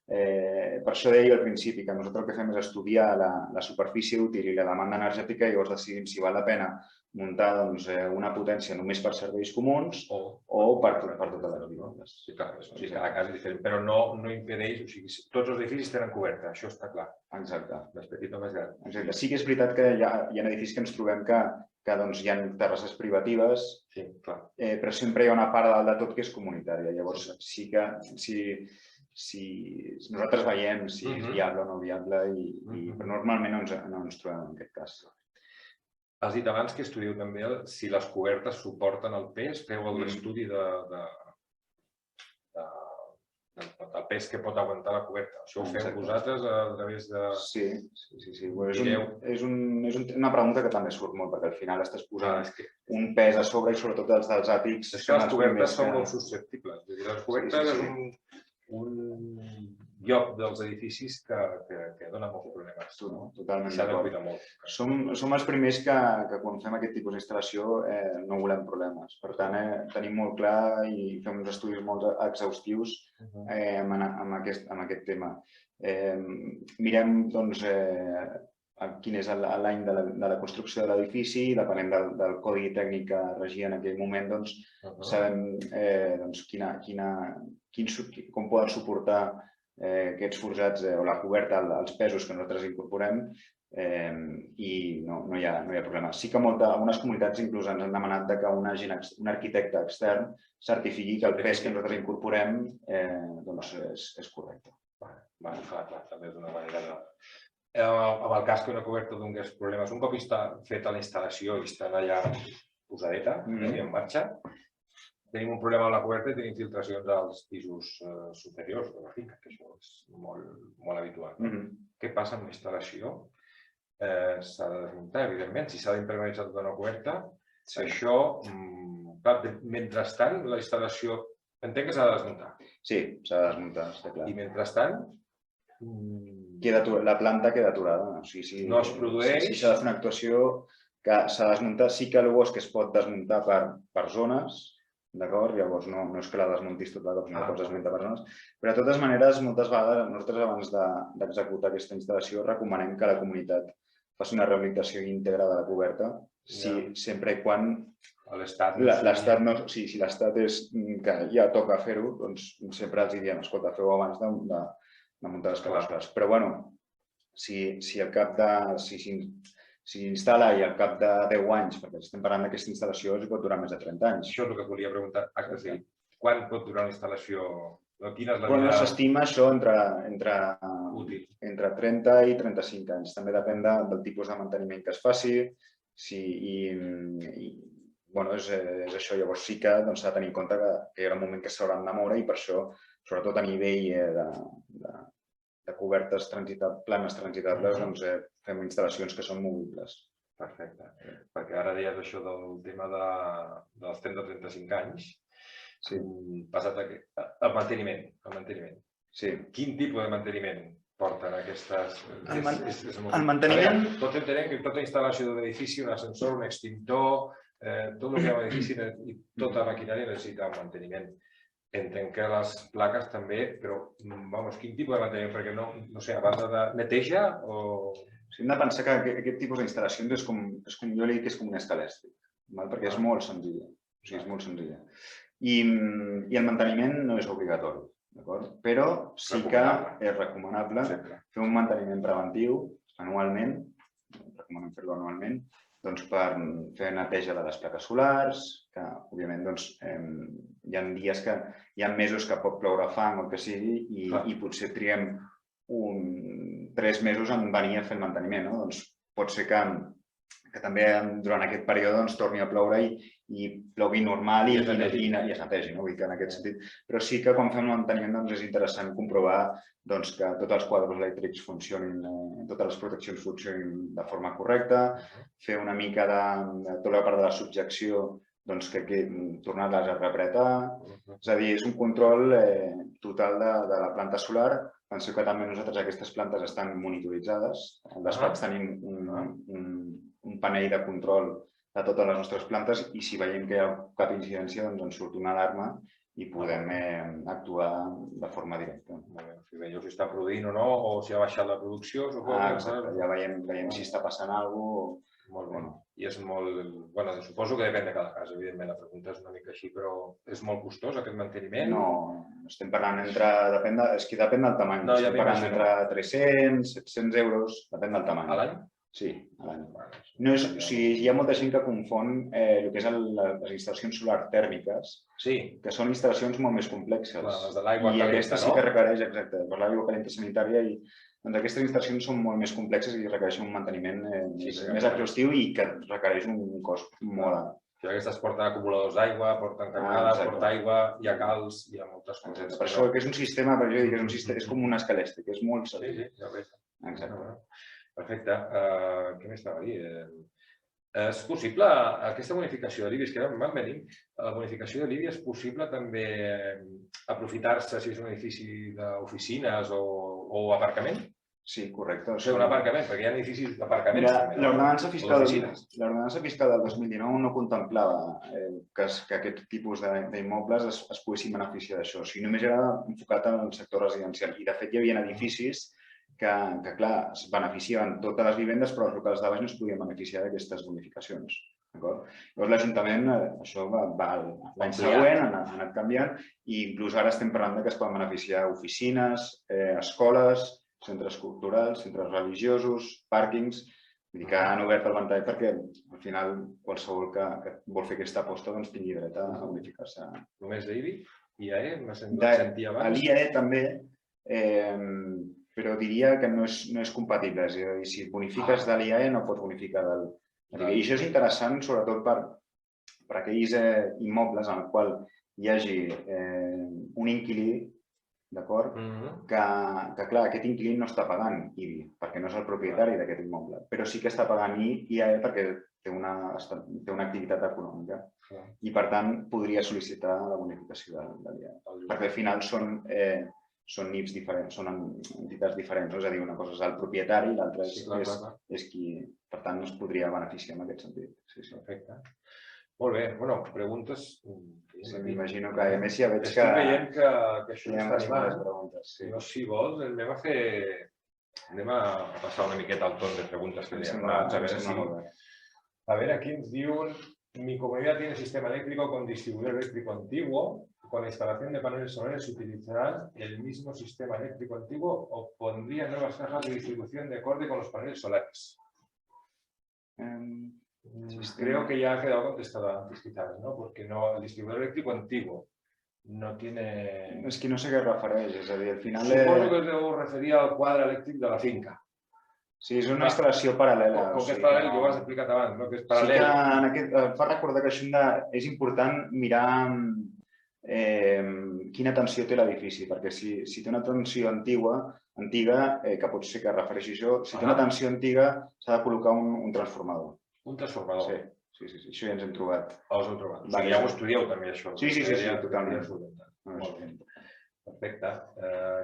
per això deia al principi que nosaltres el que fem és estudiar la superfície útil i la demanda energètica i llavors decidim si val la pena muntar una potència només per serveis comuns o per totes les vivendes. Sí, clar, cada cas és diferent, però no impedeix, o sigui, tots els edificis tenen coberta, això està clar. Exacte. Més petit o més gran. Exacte. Sí que és veritat que hi ha edificis que ens trobem que hi ha terrasses privatives, però sempre hi ha una part de tot que és comunitària. Llavors, sí que si nosaltres veiem si és viable o no viable, però normalment no ens trobem en aquest cas. Has dit abans que estudieu també si les cobertes suporten el pes, feu l'estudi del pes que pot aguantar la coberta. Això ho feu vosaltres a través de... Sí. És una pregunta que també surt molt, perquè al final estàs posant un pes a sobre i sobretot els dels àtics... És que les cobertes són molt susceptibles. Les cobertes és un lloc dels edificis que dona molts problemes. Totalment s'ha de cuidar molt. Som els primers que quan fem aquest tipus d'instal·lació no volem problemes. Per tant, tenim molt clar i fem uns estudis molt exhaustius amb aquest tema. Mirem quin és l'any de la construcció de l'edifici, depenent del codi tècnic que regia en aquell moment, sabem com poden suportar aquests forjats o la coberta als pesos que nosaltres incorporem i no hi ha problema. Sí que algunes comunitats inclús ens han demanat que un arquitecte extern certifiqui que el pes que nosaltres incorporem és correcte. Clar, també és una manera de... En el cas que una coberta donés problemes, un cop està feta la instal·lació i estan allà posadeta, en marxa, tenim un problema amb la coberta i tenim filtracions als pisos superiors de la finca, que això és molt habitual. Què passa amb la instal·lació? S'ha de desmuntar, evidentment. Si s'ha d'impermeabilitzar tota una coberta, això, mentrestant, la instal·lació, entenc que s'ha de desmuntar. Sí, s'ha de desmuntar, està clar. I mentrestant, la planta queda aturada. No es produeix... Si s'ha de fer una actuació que s'ha de desmuntar, sí que el bosc es pot desmuntar per zones, d'acord? Llavors no és que la desmuntis tot de cop, no pots desmuntar per zones. Però de totes maneres, moltes vegades, nosaltres abans d'executar aquesta instal·lació recomanem que la comunitat faci una rehabilitació íntegra de la coberta, sempre i quan l'Estat si l'Estat és que ja toca fer-ho, doncs sempre els diem, escolta, feu abans de muntar les plaques. Però, bueno, si s'instal·la i al cap de 10 anys, perquè estem parlant d'aquesta instal·lació, pot durar més de 30 anys. Això és el que volia preguntar. Quan pot durar una instal·lació? S'estima això entre 30 i 35 anys. També depèn del tipus de manteniment que es faci. És això. Llavors sí que s'ha de tenir en compte que hi haurà un moment que s'hauran de moure i per això, sobretot a nivell de cobertes planes transitables, fem instal·lacions que són movibles. Perfecte. Perquè ara deies això del tema dels 30-35 anys. Passat el manteniment. Quin tipus de manteniment porten aquestes... El manteniment... Tots entenem que tota instal·lació d'un edifici, un ascensor, un extintor, tot el que hi ha a l'edifici i tota maquinària necessita un manteniment. Entenc que les plaques també, però, quin tipus de manteniment? Perquè no sé, a banda de neteja o... Hem de pensar que aquest tipus d'instal·lacions és com, jo li dic que és com un escalèstic, perquè és molt senzilla. És molt senzilla. I el manteniment no és obligatori, però sí que és recomanable fer un manteniment preventiu anualment, recomanem fer-lo anualment, per fer neteja de les plaques solars, que òbviament hi ha dies que hi ha mesos que pot ploure fang o el que sigui i potser triem 3 mesos en venir a fer el manteniment. Pot ser que també durant aquest període torni a ploure i plogui normal i es netegi, en aquest sentit. Però sí que quan fem el manteniment és interessant comprovar que tots els quadres elèctrics funcionin, totes les proteccions funcionin de forma correcta, fer una mica de tota la part de la subjecció, tornar-les a repretar. És a dir, és un control total de la planta solar. Penseu que també nosaltres aquestes plantes estan monitoritzades. Al despatx tenim un panell de control de totes les nostres plantes i si veiem que hi ha cap incidència ens surt una alarma i podem actuar de forma directa. Si veieu si està produint o no, o si ha baixat la producció, exacte, ja veiem si està passant alguna cosa. Molt bé. I és molt... Suposo que depèn de cada cas, evidentment, la pregunta és una mica així, però és molt costós aquest manteniment? No, estem parlant depèn del tamany. Estem parlant entre 300, 700 euros, depèn del tamany. A l'any? Sí, a l'any. Hi ha molta gent que confon el que és les instal·lacions solar tèrmiques, que són instal·lacions molt més complexes. Les de l'aigua calenta, no? I aquesta sí que requereix, exacte, per l'aigua calenta sanitària i aquestes instal·lacions són molt més complexes i requereixen un manteniment més exhaustiu i que requereix un cost molt alt. Aquestes porten acumuladors d'aigua, porten canonades, porten aigua, hi ha calç, hi ha moltes coses. Per això que és un sistema, per això dic que és com un escalèstic, és molt senzill. Sí, ja veig. Exacte. Perfecte. Què més estava a dir? És possible aquesta bonificació de l'IBI? És que vam venir. La bonificació de l'IBI és possible també aprofitar-se si és un edifici d'oficines o aparcament? Sí, correcte. O sigui, un aparcament, perquè hi ha edificis d'aparcaments també. L'ordenança fiscal del 2019 no contemplava que aquest tipus d'immobles es poguessin beneficiar d'això. O sigui, només era enfocat en el sector residencial. I, de fet, hi havia edificis que, clar, es beneficiaven totes les vivendes, però els locals de baix no es podien beneficiar d'aquestes bonificacions. Llavors l'Ajuntament, això l'any següent ha anat canviant i inclús ara estem parlant que es poden beneficiar oficines, escoles, centres culturals, centres religiosos, pàrquings. Vull dir que han obert el ventall perquè al final qualsevol que vol fer aquesta aposta tingui dret a bonificar-se. Només d'IBI? IAE? A l'IAE també, però diria que no és compatible. És a dir, si et bonifiques de l'IAE no pots bonificar del... I això és interessant sobretot per aquells immobles en el qual hi hagi un inquilí, d'acord? Que, clar, aquest inquilí no està pagant IBI, perquè no és el propietari d'aquest immoble, però sí que està pagant IAE perquè té una activitat econòmica i, per tant, podria sol·licitar la bonificació de l'IAE. Perquè al final són NIPs diferents, són entitats diferents. És a dir, una cosa és el propietari i l'altra és qui, per tant, no es podria beneficiar en aquest sentit. Perfecte. Molt bé. Bueno, preguntes... M'imagino que, a més, ja veig que... Estic veient que això hi ha bastantes preguntes. No, si vols, anem a passar una miqueta al torn de preguntes que li hem anat. A ver, aquí ens diuen: mi comunidad tiene sistema eléctrico con distribuidor eléctrico antiguo. Con la instalación de paneles solares se utilizarán el mismo sistema eléctrico antiguo o pondrían nuevas cajas de distribución de acorde con los paneles solares. Creo que ya ha quedado contestada antes, quizás, ¿no? Porque no, el distribuidor eléctrico antiguo no tiene... És que no sé què refereix, és a dir, al final... Suposo que es deu referir al quadre elèctric de la finca. Sí, és una instal·lació paral·lela. Com que és paral·lel, que ho has explicat abans, no? Que és paral·lel. Sí que fa recordar que és important mirar quina tensió té l'edifici, perquè si té una tensió antiga, que pot ser que refereixi això, si té una tensió antiga s'ha de col·locar un transformador. Un transformador? Sí, això ja ens hem trobat. Us hem trobat. O sigui, ja ho estudieu també, això. Sí, totalment. Molt bé. Perfecte.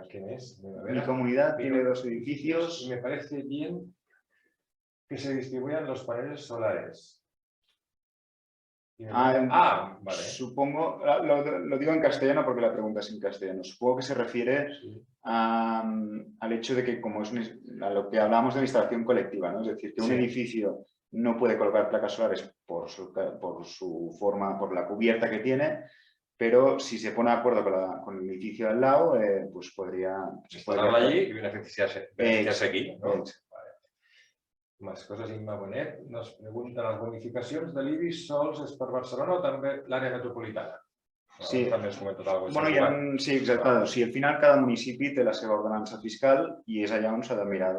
¿Qué més? Mi comunidad tiene 2 edificios. Me parece bien que se distribuyan los paneles solares. Vale. Supongo, lo digo en castellano porque la pregunta es en castellano. Supongo que se refiere al hecho de que, como es a lo que hablamos de la instalación colectiva, ¿no? Es decir, que un edificio no puede colocar placas solares por su forma, por la cubierta que tiene, pero si se pone de acuerdo con el edificio al lado, pues podría... Instalarla allí y beneficiarse aquí, ¿no? Más coses, Imma Bonet nos pregunta: les bonificacions de l'IBI sols és per Barcelona o també l'àrea metropolitana? Sí. També has comentat alguna cosa. Sí, exacte. O sigui, al final cada municipi té la seva ordenança fiscal i és allà on s'ha de mirar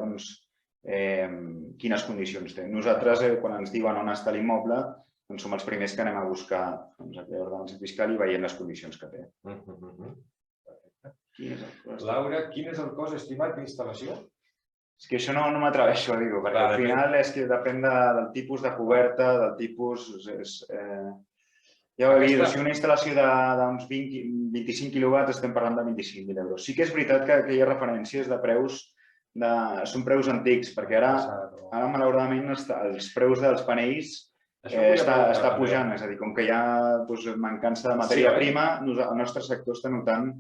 quines condicions té. Nosaltres, quan ens diuen on està l'immoble, som els primers que anem a buscar aquella ordenança fiscal i veient les condicions que té. Laura, quin és el cost estimat d'instal·lació? És que això no m'atreveixo a dir-ho, perquè al final és que depèn del tipus de coberta, del tipus... Ja ho he dit, si una instal·lació d'uns 25 quilowatts estem parlant de 25.000 euros. Sí que és veritat que hi ha referències de preus, són preus antics, perquè ara malauradament els preus dels panells està pujant, és a dir, com que hi ha mancança de matèria prima, el nostre sector està notant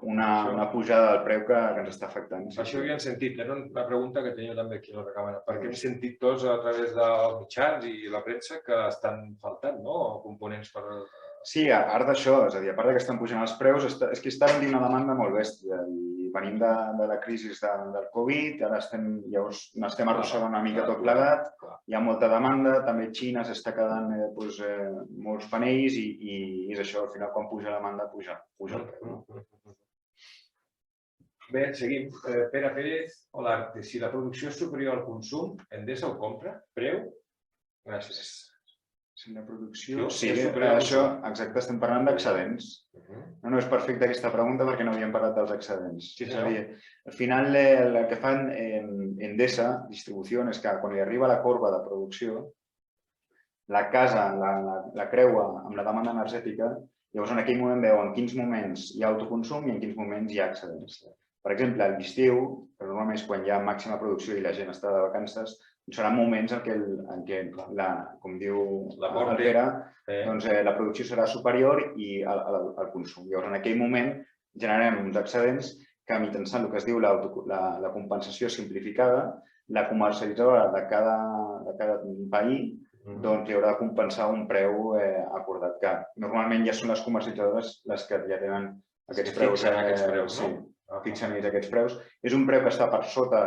una pujada del preu que ens està afectant. Això ho havíem sentit, era una pregunta que tenia també aquí a la recàmera, perquè hem sentit tots a través dels mitjans i la premsa que estan faltant components per... Sí, a part d'això, és a dir, a part que estan pujant els preus, és que està venint una demanda molt bèstia i venim de la crisi del Covid, ara llavors estem arrossegant una mica tot plegat, hi ha molta demanda, també Xina s'està quedant molts panells i és això, al final quan puja la demanda puja el preu. Bé, seguim. Pere Pérez, Olarte, si la producció és superior al consum, Endesa ho compra? Preu? Gràcies. Si la producció... Sí, això, exacte, estem parlant d'excedents. No, és perfecta aquesta pregunta perquè no havíem parlat dels excedents. És a dir, al final el que fan Endesa, distribució, és que quan li arriba la corba de producció, la casa la creua amb la demanda energètica, llavors en aquell moment veu en quins moments hi ha autoconsum i en quins moments hi ha excedents. Per exemple, a l'estiu, que normalment és quan hi ha màxima producció i la gent està de vacances, seran moments en què, com diu el Pere, la producció serà superior al consum. Llavors, en aquell moment, generarem uns excedents que mitjançant el que es diu la compensació simplificada, la comercialitzadora de cada país doncs li haurà de compensar un preu acordat, que normalment ja són les comercialitzadores les que ja tenen aquests preus. Fixen aquests preus, Sí, no? fixen aquests preus. És un preu que està per sota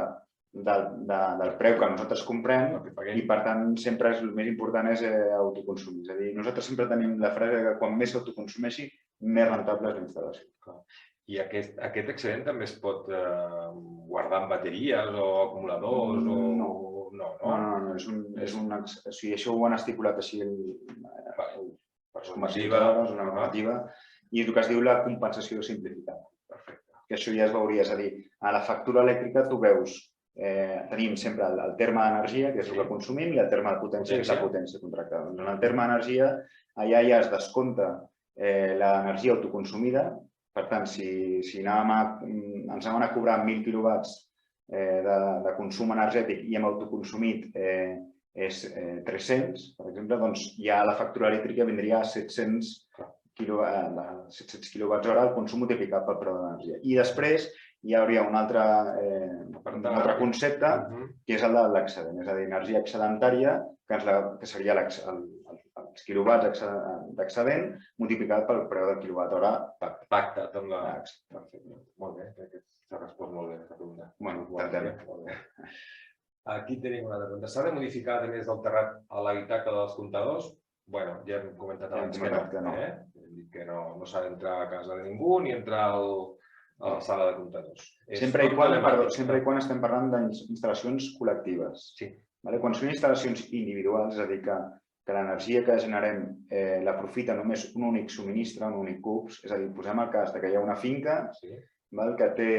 del preu que nosaltres comprem i, per tant, sempre el més important és autoconsumir. És a dir, nosaltres sempre tenim la frase que quan més s'autoconsumeixi, més rentable és la instal·lació. I aquest excedent també es pot guardar en bateries o acumuladors? No. No. Això ho han estipulat així per comercialitzadores, una normativa, i el que es diu la compensació simplificada. Perfecte. Que això ja es veuria, és a dir, a la factura elèctrica tu veus, tenim sempre el terme d'energia, que és el que consumim, i el terme de potència, que és la potència contractada. En el terme d'energia, allà ja es descompta l'energia autoconsumida. Per tant, si ens anaven a cobrar 1.000 quilowatts de consum energètic i hem autoconsumit 300, per exemple, doncs ja la factura elèctrica vindria a 700 quilowatts hora el consum multiplicat pel preu d'energia. I després hi hauria un altre concepte, que és el de l'excedent, és a dir, energia excedentària, que seria els quilowatts d'excedent multiplicat pel preu del quilowatt hora pactat amb la... Perfecte. Molt bé, crec que s'ha respost molt bé aquesta pregunta. Bueno, intentem. Aquí tenim una altra pregunta. S'ha de modificar, a més del terrat, a l'habitacle dels comptadors? Bueno, ja hem comentat abans que no. Hem dit que no s'ha d'entrar a casa de ningú ni entrar a la sala de comptadors. Sempre i quan estem parlant d'instal·lacions col·lectives. Sí. Quan són instal·lacions individuals, és a dir, que l'energia que generem l'aprofita només un únic subministre, un únic CUPS, és a dir, posem el cas que hi ha una finca que té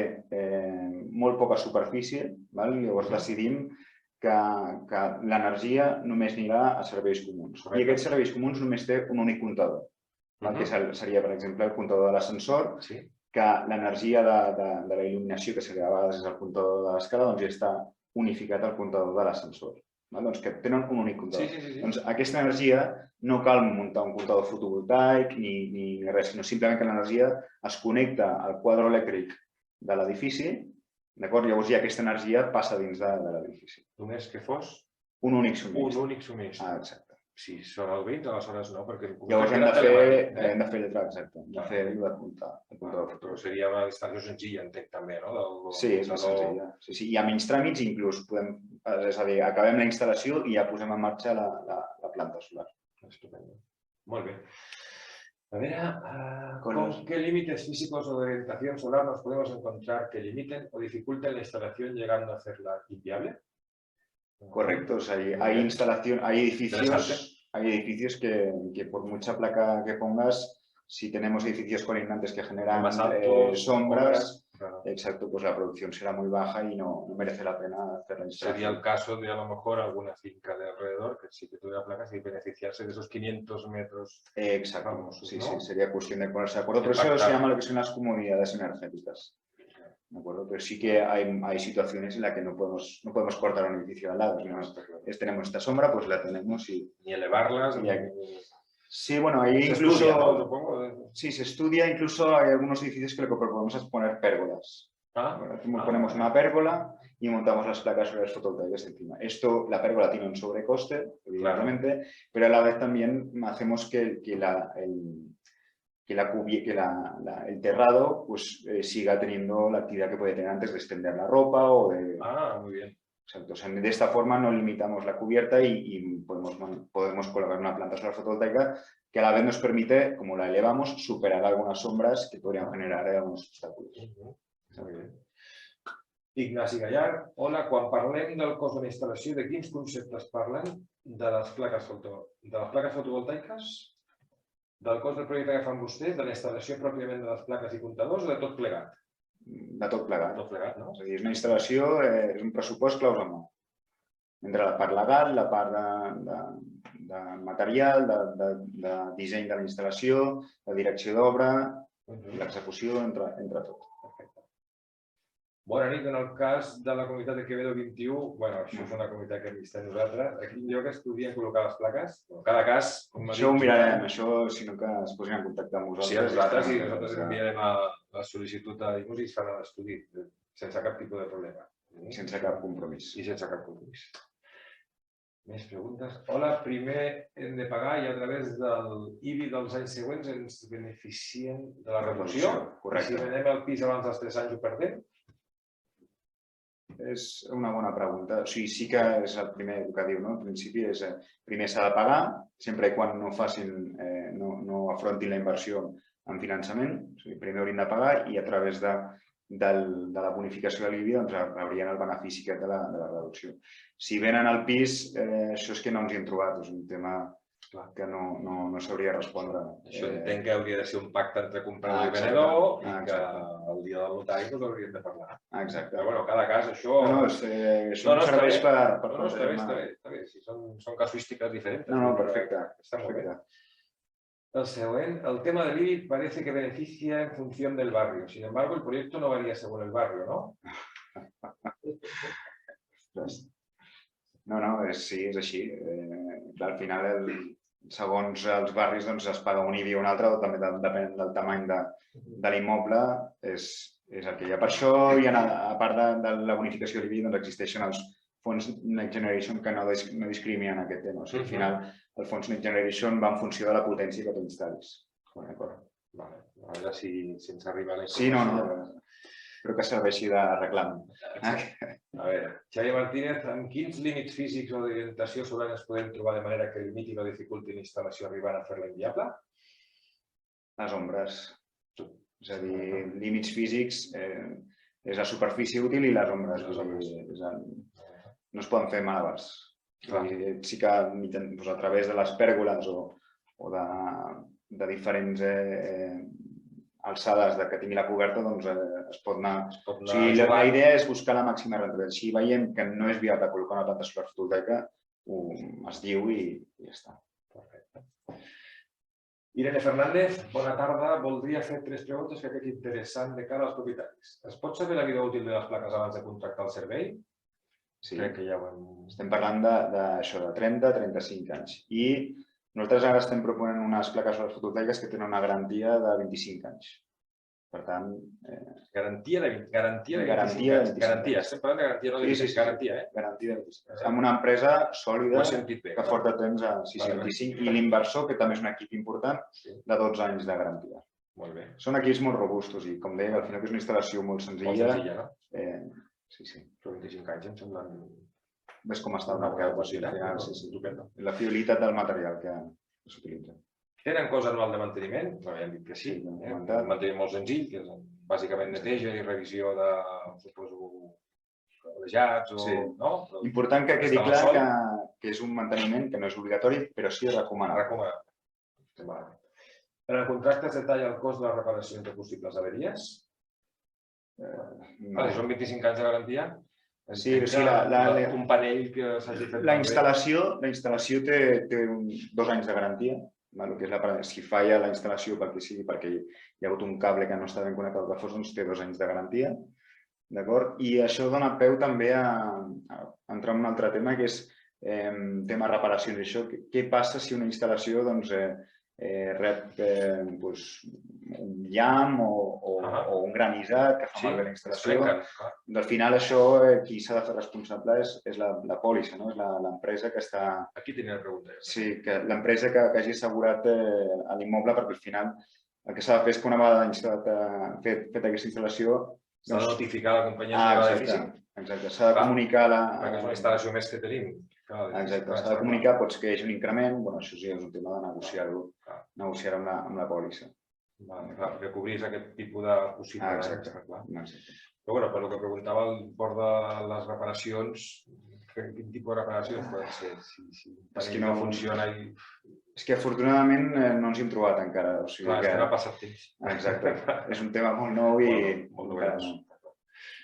molt poca superfície, llavors decidim que l'energia només anirà a serveis comuns. I aquests serveis comuns només té un únic comptador, que seria, per exemple, el comptador de l'ascensor, que l'energia de la il·luminació, que a vegades és el comptador de l'escala, doncs ja està unificat al comptador de l'ascensor. Doncs que tenen un únic comptador. Doncs aquesta energia no cal muntar un comptador fotovoltaic ni res, sinó simplement que l'energia es connecta al quadre elèctric de l'edifici. Llavors ja aquesta energia passa dins de l'edifici. Només que fos? Un únic subministre. Un únic subministre. Exacte. Si són els veïns, aleshores no, perquè... Llavors hem de fer lletra, exacte. Hem de fer el comptador. Però seria una instal·lació senzilla, entenc també, no? Sí, és més senzilla. Hi ha menys tràmits, inclús és a dir, acabem la instal·lació i ja posem en marxa la planta solar. Estupendo. Molt bé. A ver, ¿qué límites físicos o de orientación solar nos podemos encontrar que limiten o dificulten la instalación llegando a hacerla inviable? Correcto, o sea, hay edificios que por mucha placa que pongas, si tenemos edificios colindantes que generan sombras, exacto, pues la producción será muy baja y no merece la pena hacer la instalación. Sería el caso de a lo mejor alguna finca de alrededor que sí que tuviera placas y beneficiarse de esos 500 metros. Exacto, sí, sería cuestión de ponerse de acuerdo. Por eso se llama lo que son las comunidades energéticas. ¿De acuerdo? Pero sí que hay situaciones en las que no podemos cortar un edificio al lado. Tenemos esta sombra, pues la tenemos y... Ni elevarlas. Sí, bueno, ahí incluso... Sí, se estudia. Incluso hay algunos edificios que lo que proponemos es poner pérgolas. Ponemos una pérgola y montamos las placas solares fotovoltaicas encima. La pérgola tiene un sobrecoste, evidentemente, pero a la vez también hacemos que el terrado pues, siga teniendo la actividad que puede tener antes de extender la ropa o de... muy bien. Exacto. O sea, de esta forma no limitamos la cubierta y podemos colocar una planta solar fotovoltaica que a la vez nos permite, como la elevamos, superar algunas sombras que podrían generar algunos obstáculos. Muy bien. Ignasi Gallar, hola, quan parlem del cost de la instal·lació, de quins conceptes parlen? De les plaques fotovoltaiques? Del cost del projecte que fan vostès, de la instal·lació pròpiament de les plaques i comptadors o de tot plegat? De tot plegat. Tot plegat, no? És a dir, és una instal·lació, és un pressupost claus en mà. Entre la part legal, la part de material, de disseny de la instal·lació, de direcció d'obra, l'execució, entre tot. Bona nit, en el cas de la comunitat de Quevedo 21, bueno, això és una comunitat que hem vist nosaltres, a quin lloc es podrien col·locar les plaques? En cada cas... Això ho mirarem, això, sinó que es posin en contacte amb nosaltres. Sí, a nosaltres enviarem la sol·licitud a IMUS i es farà l'estudi sense cap tipus de problema. Sense cap compromís. I sense cap compromís. Més preguntes. Hola, primer hem de pagar i a través del IBI dels anys següents ens beneficien de la reducció. Correcte. I si venem el pis abans dels 3 anys ho perdem? És una bona pregunta. O sigui, sí que és el primer que diu, no? En principi és primer s'ha de pagar, sempre quan no afrontin la inversió en finançament. O sigui, primer haurien de pagar i a través de la bonificació de l'IBI doncs haurien el benefici aquest de la reducció. Si venen al pis, això és que no ens hi hem trobat. És un tema que no sabria respondre. Això entenc que hauria de ser un pacte entre comprador i venedor i que el dia del notari doncs hauríem de parlar. Exacte. Però bueno, cada cas això... Això serveix per... No, està bé. Són casuístiques diferents. No, perfecte. Está muy bien. El següent, el tema del IBI parece que beneficia en función del barrio. Sin embargo, el proyecto no varía según el barrio, ¿no? No, sí, és així. Al final, segons els barris, es paga un IBI o un altre, o també depèn del tamany de l'immoble, és el que hi ha. Per això, a part de la bonificació de l'IBI, existeixen els fons Next Generation que no discriminen aquest tema. Al final, el fons Next Generation va en funció de la potència que tu instal·lis. D'acord. A veure si ens arriba la informació. Sí, no. Espero que serveixi de reclam. A veure, Xavier Martínez, amb quins límits físics o d'orientació solar ens podem trobar de manera que limitin o dificultin la instal·lació arribant a fer-la inviable? Les ombres. És a dir, límits físics és la superfície útil i les ombres. No es poden fer malabars. Sí que a través de les pèrgoles o de diferents alçades que tingui la coberta es pot anar... La idea és buscar la màxima rentabilitat. Si veiem que no és viable col·locar una planta solar fotovoltaica, es diu i ja està. Perfecte. Irene Fernández, bona tarda. Voldria fer 3 preguntes que crec interessant de cara als propietaris. Es pot saber la vida útil de les plaques abans de contractar el servei? Sí, estem parlant d'això, de 30-35 anys. I nosaltres ara estem proponent unes plaques solars fotovoltaiques que tenen una garantia de 25 anys. Per tant... Garantia de 25 anys. Garantia, estem parlant de garantia, no de 25 anys. Garantia, Garantia de 25 anys. Amb una empresa sòlida que porta temps a 625 i l'inversor, que també és un equip important, de 12 anys de garantia. Molt bé. Són equips molt robustos i, com deia, al final és una instal·lació molt senzilla. Molt senzilla, no? Sí. Però 25 anys em semblen... Ves com està el mercat. La fiabilitat del material que s'utilitza. Tenen cost anual de manteniment? Ja hem dit que sí. Un manteniment molt senzill, que és bàsicament neteja i revisió de, suposo, col·legiats o... Important que quedi clar que és un manteniment que no és obligatori, però sí recomanable. En el contracte es detalla el cost de les reparacions de possibles averies? Són 25 anys de garantia? Sí, un panell que s'hagi fet... La instal·lació té 2 anys de garantia. Si falla la instal·lació perquè hi ha hagut un cable que no està ben connectat al que fos, doncs té 2 anys de garantia. I això dona peu també a entrar en un altre tema, que és tema reparacions. Què passa si una instal·lació rep un llamp o un granissat que fa malbé la instal·lació? Al final això, qui s'ha de fer responsable és la pòlissa, és l'empresa que està... Aquí tenia la pregunta. Sí, l'empresa que hagi assegurat l'immoble, perquè al final el que s'ha de fer és que una vegada fet aquesta instal·lació... S'ha de notificar la companyia d'edifici. Exacte, s'ha de comunicar... Perquè és una instal·lació més que tenim. Exacte, s'ha de comunicar, pots que hi hagi un increment, això sí, és un tema de negociar-ho amb la pòlissa. Que cobrís aquest tipus de possible... Exacte. Però, per el que preguntava, al bord de les reparacions, quin tipus de reparacions poden ser? Si no funciona i... És que afortunadament no ens hi hem trobat encara. Clar, és que no ha passat temps. Exacte, és un tema molt nou i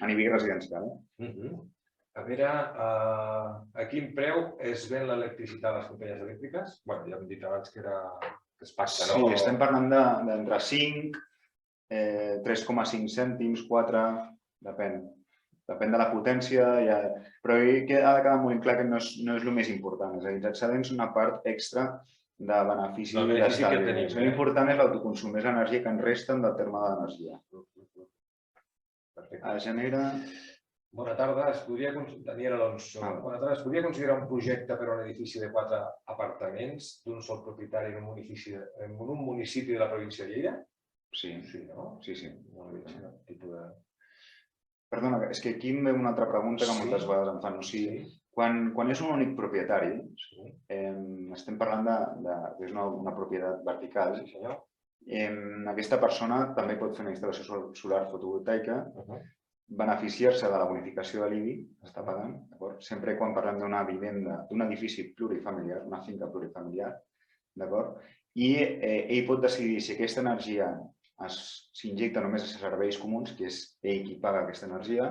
a nivell residencial. A veure, a quin preu es ven l'electricitat a les companyies elèctriques? Bé, ja hem dit abans que es pacta, no? Sí, estem parlant d'entre 5, 3,5 cèntims, 4, depèn. Depèn de la potència, però ha de quedar molt clar que no és el més important. És a dir, els excedents són una part extra de benefici d'estalvi. L'important és l'autoconsum, és l'energia que ens resten del terme d'energia. Genera... Bona tarda. Daniel Alonso. Bona tarda. Es podria considerar un projecte per a un edifici de 4 apartaments d'un sol propietari en un municipi de la província de Lleida? Sí, Sí, no? sí, sí. No veig cap tipus de... Perdona, és que aquí em ve una altra pregunta que moltes vegades em fan. O sigui, quan és un únic propietari, estem parlant que és una propietat vertical, Sí, senyor. aquesta persona també pot fer una instal·lació solar fotovoltaica, beneficiar-se de la bonificació de l'IBI, està pagant, sempre quan parlem d'una vivenda, d'un edifici plurifamiliar, una finca plurifamiliar, i ell pot decidir si aquesta energia s'injecta només a serveis comuns, que és ell qui paga aquesta energia,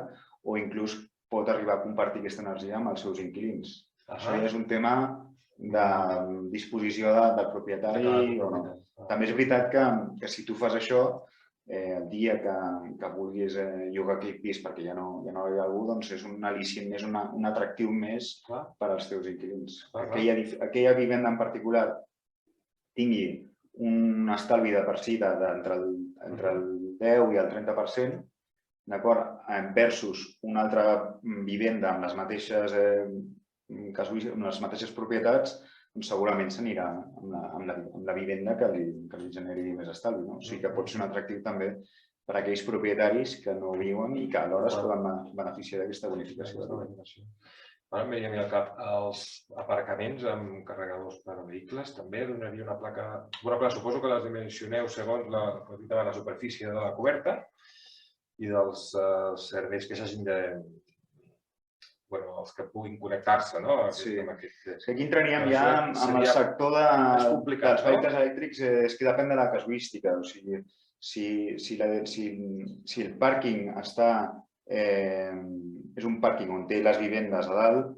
o inclús pot arribar a compartir aquesta energia amb els seus inquilins. Això ja és un tema de disposició del propietari o no. També és veritat que si tu fas això, el dia que vulguis llogar aquell pis perquè ja no hi ha algú, doncs és un al·licient més, un atractiu més per als teus inquilins. Aquella vivenda en particular tingui un estalvi de per si entre el 10 i el 30%, versus una altra vivenda amb les mateixes propietats, segurament s'anirà amb la vivenda que li generi més estalvi. O sigui que pot ser un atractiu també per a aquells propietaris que no viuen i que alhora es poden beneficiar d'aquesta bonificació. Ara em venia al cap els aparcaments amb carregadors per a vehicles. També donaria una placa... Una placa, suposo que les dimensioneu segons la superfície de la coberta i dels serveis que s'hagin de... els que puguin connectar-se, no? Sí. Aquí entraríem ja amb el sector dels vehicles elèctrics, és que depèn de la casuística. O sigui, si el pàrquing és un pàrquing on té les vivendes a dalt,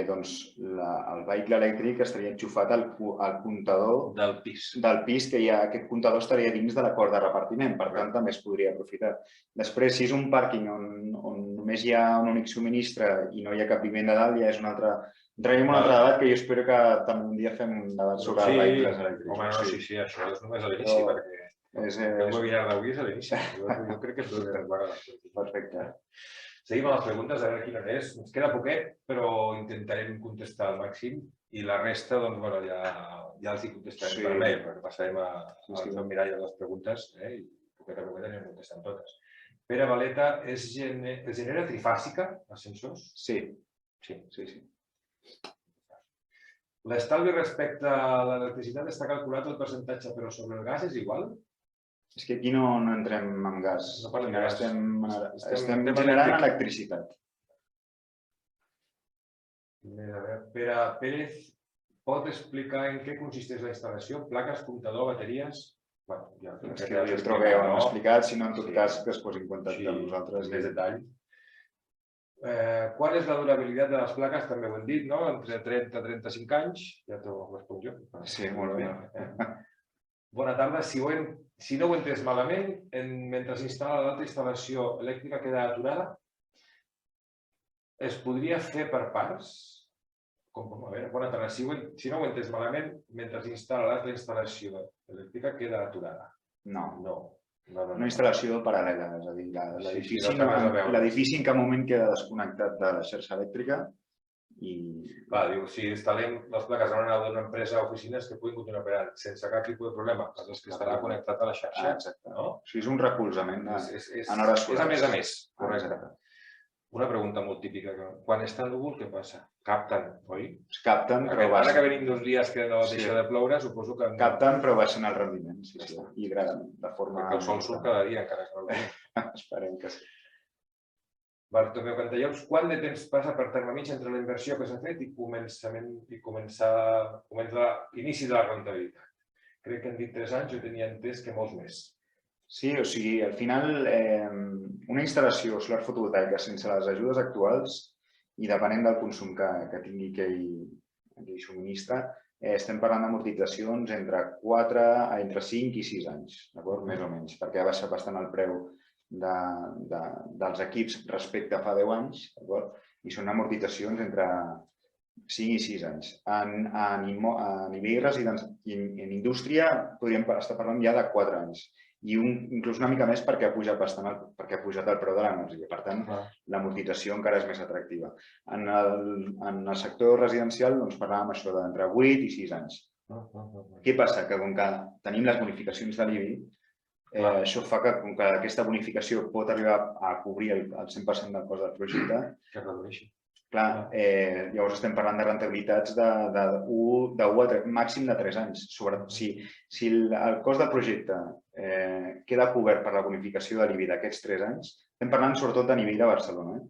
doncs el vehicle elèctric estaria enxufat al comptador del pis, que aquest comptador estaria dins de l'acord de repartiment, per tant també es podria aprofitar. Després, si és un pàrquing on només hi ha un únic subministre i no hi ha cap vivenda a dalt, ja és un altre... Entraríem un altre debat que jo espero que també un dia fem un debat sobre els vehicles elèctrics. Home, no, sí, això és només a l'inici, perquè el webinar d'avui és a l'inici. Jo crec que és el perfecte. Seguim amb les preguntes, a veure quina és. Ens queda poquet, però intentarem contestar al màxim i la resta, doncs, ja els hi contestarem per mail, perquè passarem a mirar les preguntes i poquet a poquet anirem contestant totes. Pere Valeta, es genera trifàsica, ascensors? Sí. L'estalvi respecte a l'electricitat està calculat el percentatge, però sobre el gas és igual? És que aquí no entrem en gas. Estem generant electricitat. Pere Pérez, pot explicar en què consisteix la instal·lació? Plaques, comptador, bateries? És que jo trobo que ho hem explicat, si no, en tot cas, que es posi en contacte amb nosaltres. Més detall. Quan és la durabilitat de les plaques? També ho hem dit, no? Entre 30 i 35 anys. Ja t'ho responc jo. Sí, molt bé. Bona tarda. Si no ho he entès malament, mentre s'instal·la l'altra instal·lació elèctrica queda aturada, es podria fer per parts? Bona tarda. Si no ho he entès malament, mentre s'instal·la l'altra instal·lació elèctrica queda aturada. No. Una instal·lació paral·lela, és a dir, l'edifici en cap moment queda desconnectat de la xarxa elèctrica. Si instal·lem les plaques en una empresa o oficines que puguin continuar operant sense cap tipus de problema, és que estarà connectat a la xarxa. Exacte. És un recolzament en hores solars. És a més. Correcte. Una pregunta molt típica. Quan està núvol, què passa? Capten, oi? Capten, però baixen. Ara que venim d'uns dies que no deixa de ploure, suposo que... Capten, però baixen el rendiment. I de forma... Perquè el sol surt cada dia, encara que no el veiem. Esperem que sí. Bartomeu Cantallops, quant de temps passa per terme mig entre la inversió que s'ha fet i comença l'inici de la rendibilitat? Crec que han dit 3 anys, jo tenia entès que molts més. Sí, o sigui, al final, una instal·lació solar fotovoltaica sense les ajudes actuals i depenent del consum que tingui aquell subministre, estem parlant d'amortitzacions entre 5 i 6 anys, més o menys, perquè ha baixat bastant el preu dels equips respecte a fa 10 anys, i són amortitzacions entre 5 i 6 anys. A nivell residencial, en indústria podríem estar parlant ja de 4 anys i inclús una mica més perquè ha pujat el preu de l'energia. Per tant, l'amortització encara és més atractiva. En el sector residencial parlàvem això d'entre 8 i 6 anys. Què passa? Que com que tenim les bonificacions de l'IBI, això fa que, com que aquesta bonificació pot arribar a cobrir el 100% del cost del projecte, que redueixi. Clar, llavors estem parlant de rentabilitats de màxim de 3 anys. Si el cost del projecte queda cobert per la bonificació de l'IBI d'aquests 3 anys, estem parlant sobretot a nivell de Barcelona,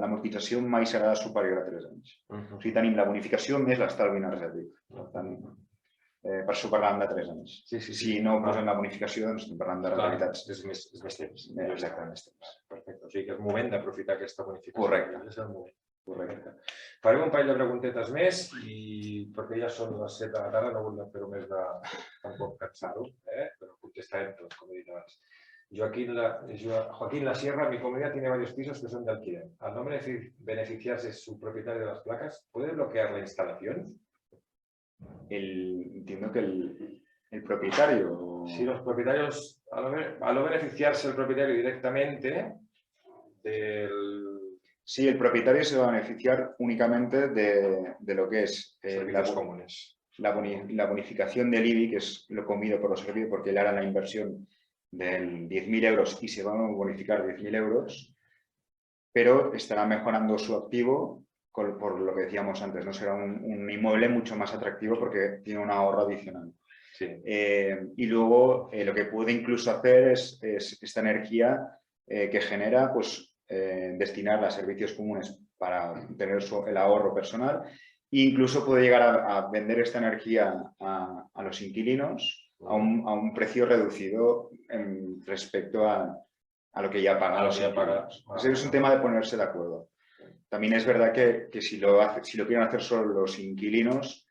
l'amortització mai serà superior a 3 anys. O sigui, tenim la bonificació més l'estalvi energètic. Per tant, per això parlàvem de 3 anys. Si no posem la bonificació, doncs estem parlant de rentabilitats. És més temps. Exacte, més temps. Perfecte. O sigui que és moment d'aprofitar aquesta bonificació. Correcte. És el moment. Correcte. Farem un parell de preguntetes més i perquè ja són les 7 de la tarda, no volem fer-ho més de tampoc cansar-ho, però contestarem tot, como he dicho antes. Joaquín La Sierra, mi comunidad tiene varios pisos que son de alquiler. Al no beneficiarse su propietario de las placas, ¿puede bloquear la instalación? Entiendo que el propietario... Sí, los propietarios, al no beneficiarse el propietario directamente del... Sí, el propietario se va a beneficiar únicamente de lo que es servicios comunes. La bonificación del IBI, que es lo comido por los servicios, porque él hará la inversión de 10.000 euros y se van a bonificar 10.000 euros, pero estará mejorando su activo por lo que decíamos antes, ¿no? Será un inmueble mucho más atractivo porque tiene un ahorro adicional. Sí. Y luego lo que puede incluso hacer es esta energía que genera, pues destinarla a servicios comunes para tener el ahorro personal e incluso puede llegar a vender esta energía a los inquilinos a un precio reducido respecto a lo que ya pagan los inquilinos. Es un tema de ponerse de acuerdo. También es verdad que si lo quieren hacer solo los inquilinos,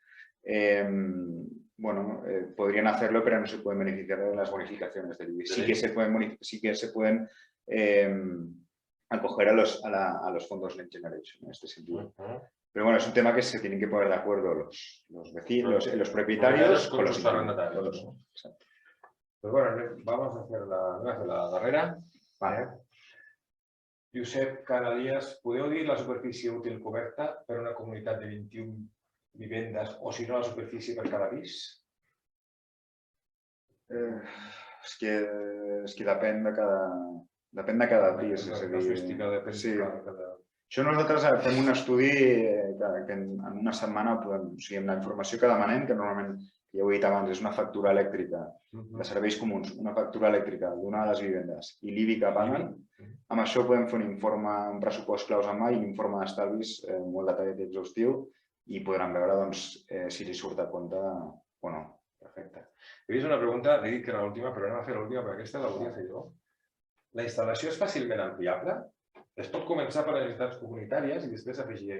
podrían hacerlo, pero no se pueden beneficiar de las bonificaciones del IBI. Sí que se pueden acoger a los fondos Next Generation en este sentido. Pero bueno, es un tema que se tienen que poner de acuerdo los vecinos, los propietarios con los arrendatarios. Pues bueno, vamos a hacer la darrera. Vale. Josep Canalias, ¿podeu dir la superfície útil coberta per una comunitat de 21 vivendes o si no la superfície per cada pis? És que depèn de cada pis. Això nosaltres fem un estudi que en una setmana, o sigui, amb la informació que demanem, que normalment, ja ho he dit abans, és una factura elèctrica de serveis comuns, una factura elèctrica d'una de les vivendes i l'IBI que paguen, amb això podem fer un informe, un pressupost claus en mà i un informe d'estalvis molt detallat i exhaustiu i podran veure si li surt a compte o no. Perfecte. He vist una pregunta, he dit que era l'última, però anem a fer l'última perquè aquesta la volia fer jo. La instal·lació és fàcilment ampliable? Es pot començar per les necessitats comunitàries i després afegir...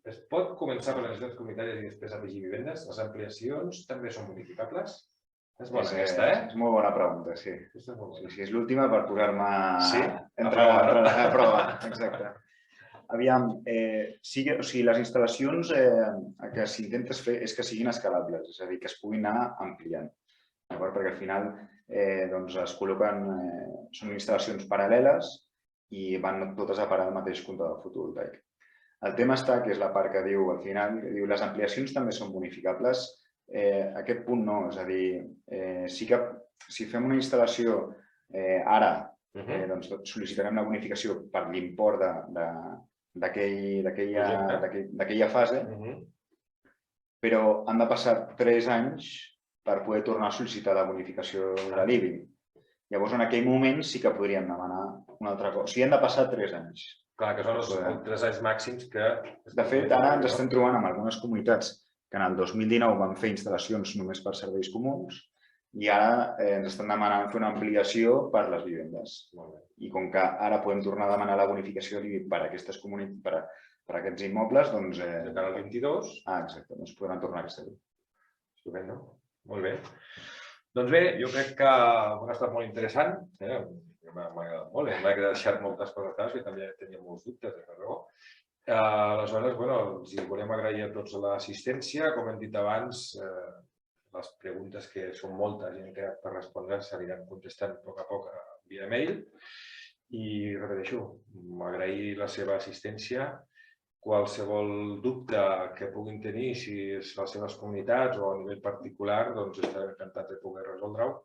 Es pot començar per les necessitats comunitàries i després afegir vivendes? Les ampliacions també són modificables? És bona aquesta, És molt bona pregunta, sí. Sí, és l'última per posar-me a prova. Exacte. Aviam, les instal·lacions que s'intenta fer és que siguin escalables, és a dir, que es puguin anar ampliant. Perquè al final es col·loquen, són instal·lacions paral·leles i van totes a parar al mateix comptador fotovoltaic. El tema està, que és la part que diu al final, que diu les ampliacions també són bonificables. Aquest punt no, és a dir, sí que si fem una instal·lació ara, doncs sol·licitarem la bonificació per l'import d'aquella fase, però han de passar 3 anys per poder tornar a sol·licitar la bonificació de l'IBI. Llavors, en aquell moment sí que podríem demanar una altra cosa. O sigui, han de passar 3 anys. Clar, que són els 3 anys màxims que... De fet, ara ens estem trobant amb algunes comunitats que en el 2019 van fer instal·lacions només per serveis comuns i ara ens estan demanant fer una ampliació per les vivendes. I com que ara podem tornar a demanar la bonificació de l'IBI per aquests immobles, doncs... De cara al 22. Exacte, doncs podran tornar a accedir. Estupendo. Molt bé. Doncs bé, jo crec que ha estat molt interessant. M'ha agradat molt. M'ha deixat moltes coses clares, que també tenia molts dubtes, de raó. Aleshores, els volem agrair a tots l'assistència. Com hem dit abans, les preguntes, que són moltes i hem quedat per respondre, s'aniran contestant a poc via mail. I repeteixo, m'agrair la seva assistència. Qualsevol dubte que puguin tenir, si és a les seves comunitats o a nivell particular, doncs estarem encantats de poder resoldre-ho.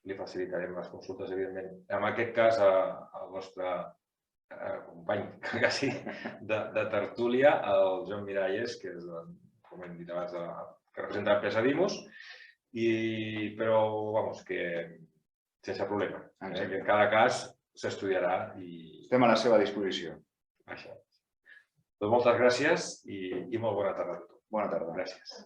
Li facilitarem les consultes, evidentment. En aquest cas, el nostre company quasi de tertúlia, el Joan Miralles, que és, com hem dit abans, que representa l'empresa Dimos, però, vamos, que sense problema. En cada cas s'estudiarà i... Estem a la seva disposició. Això. Doncs moltes gràcies i molt bona tarda a tothom. Bona tarda. Gràcies.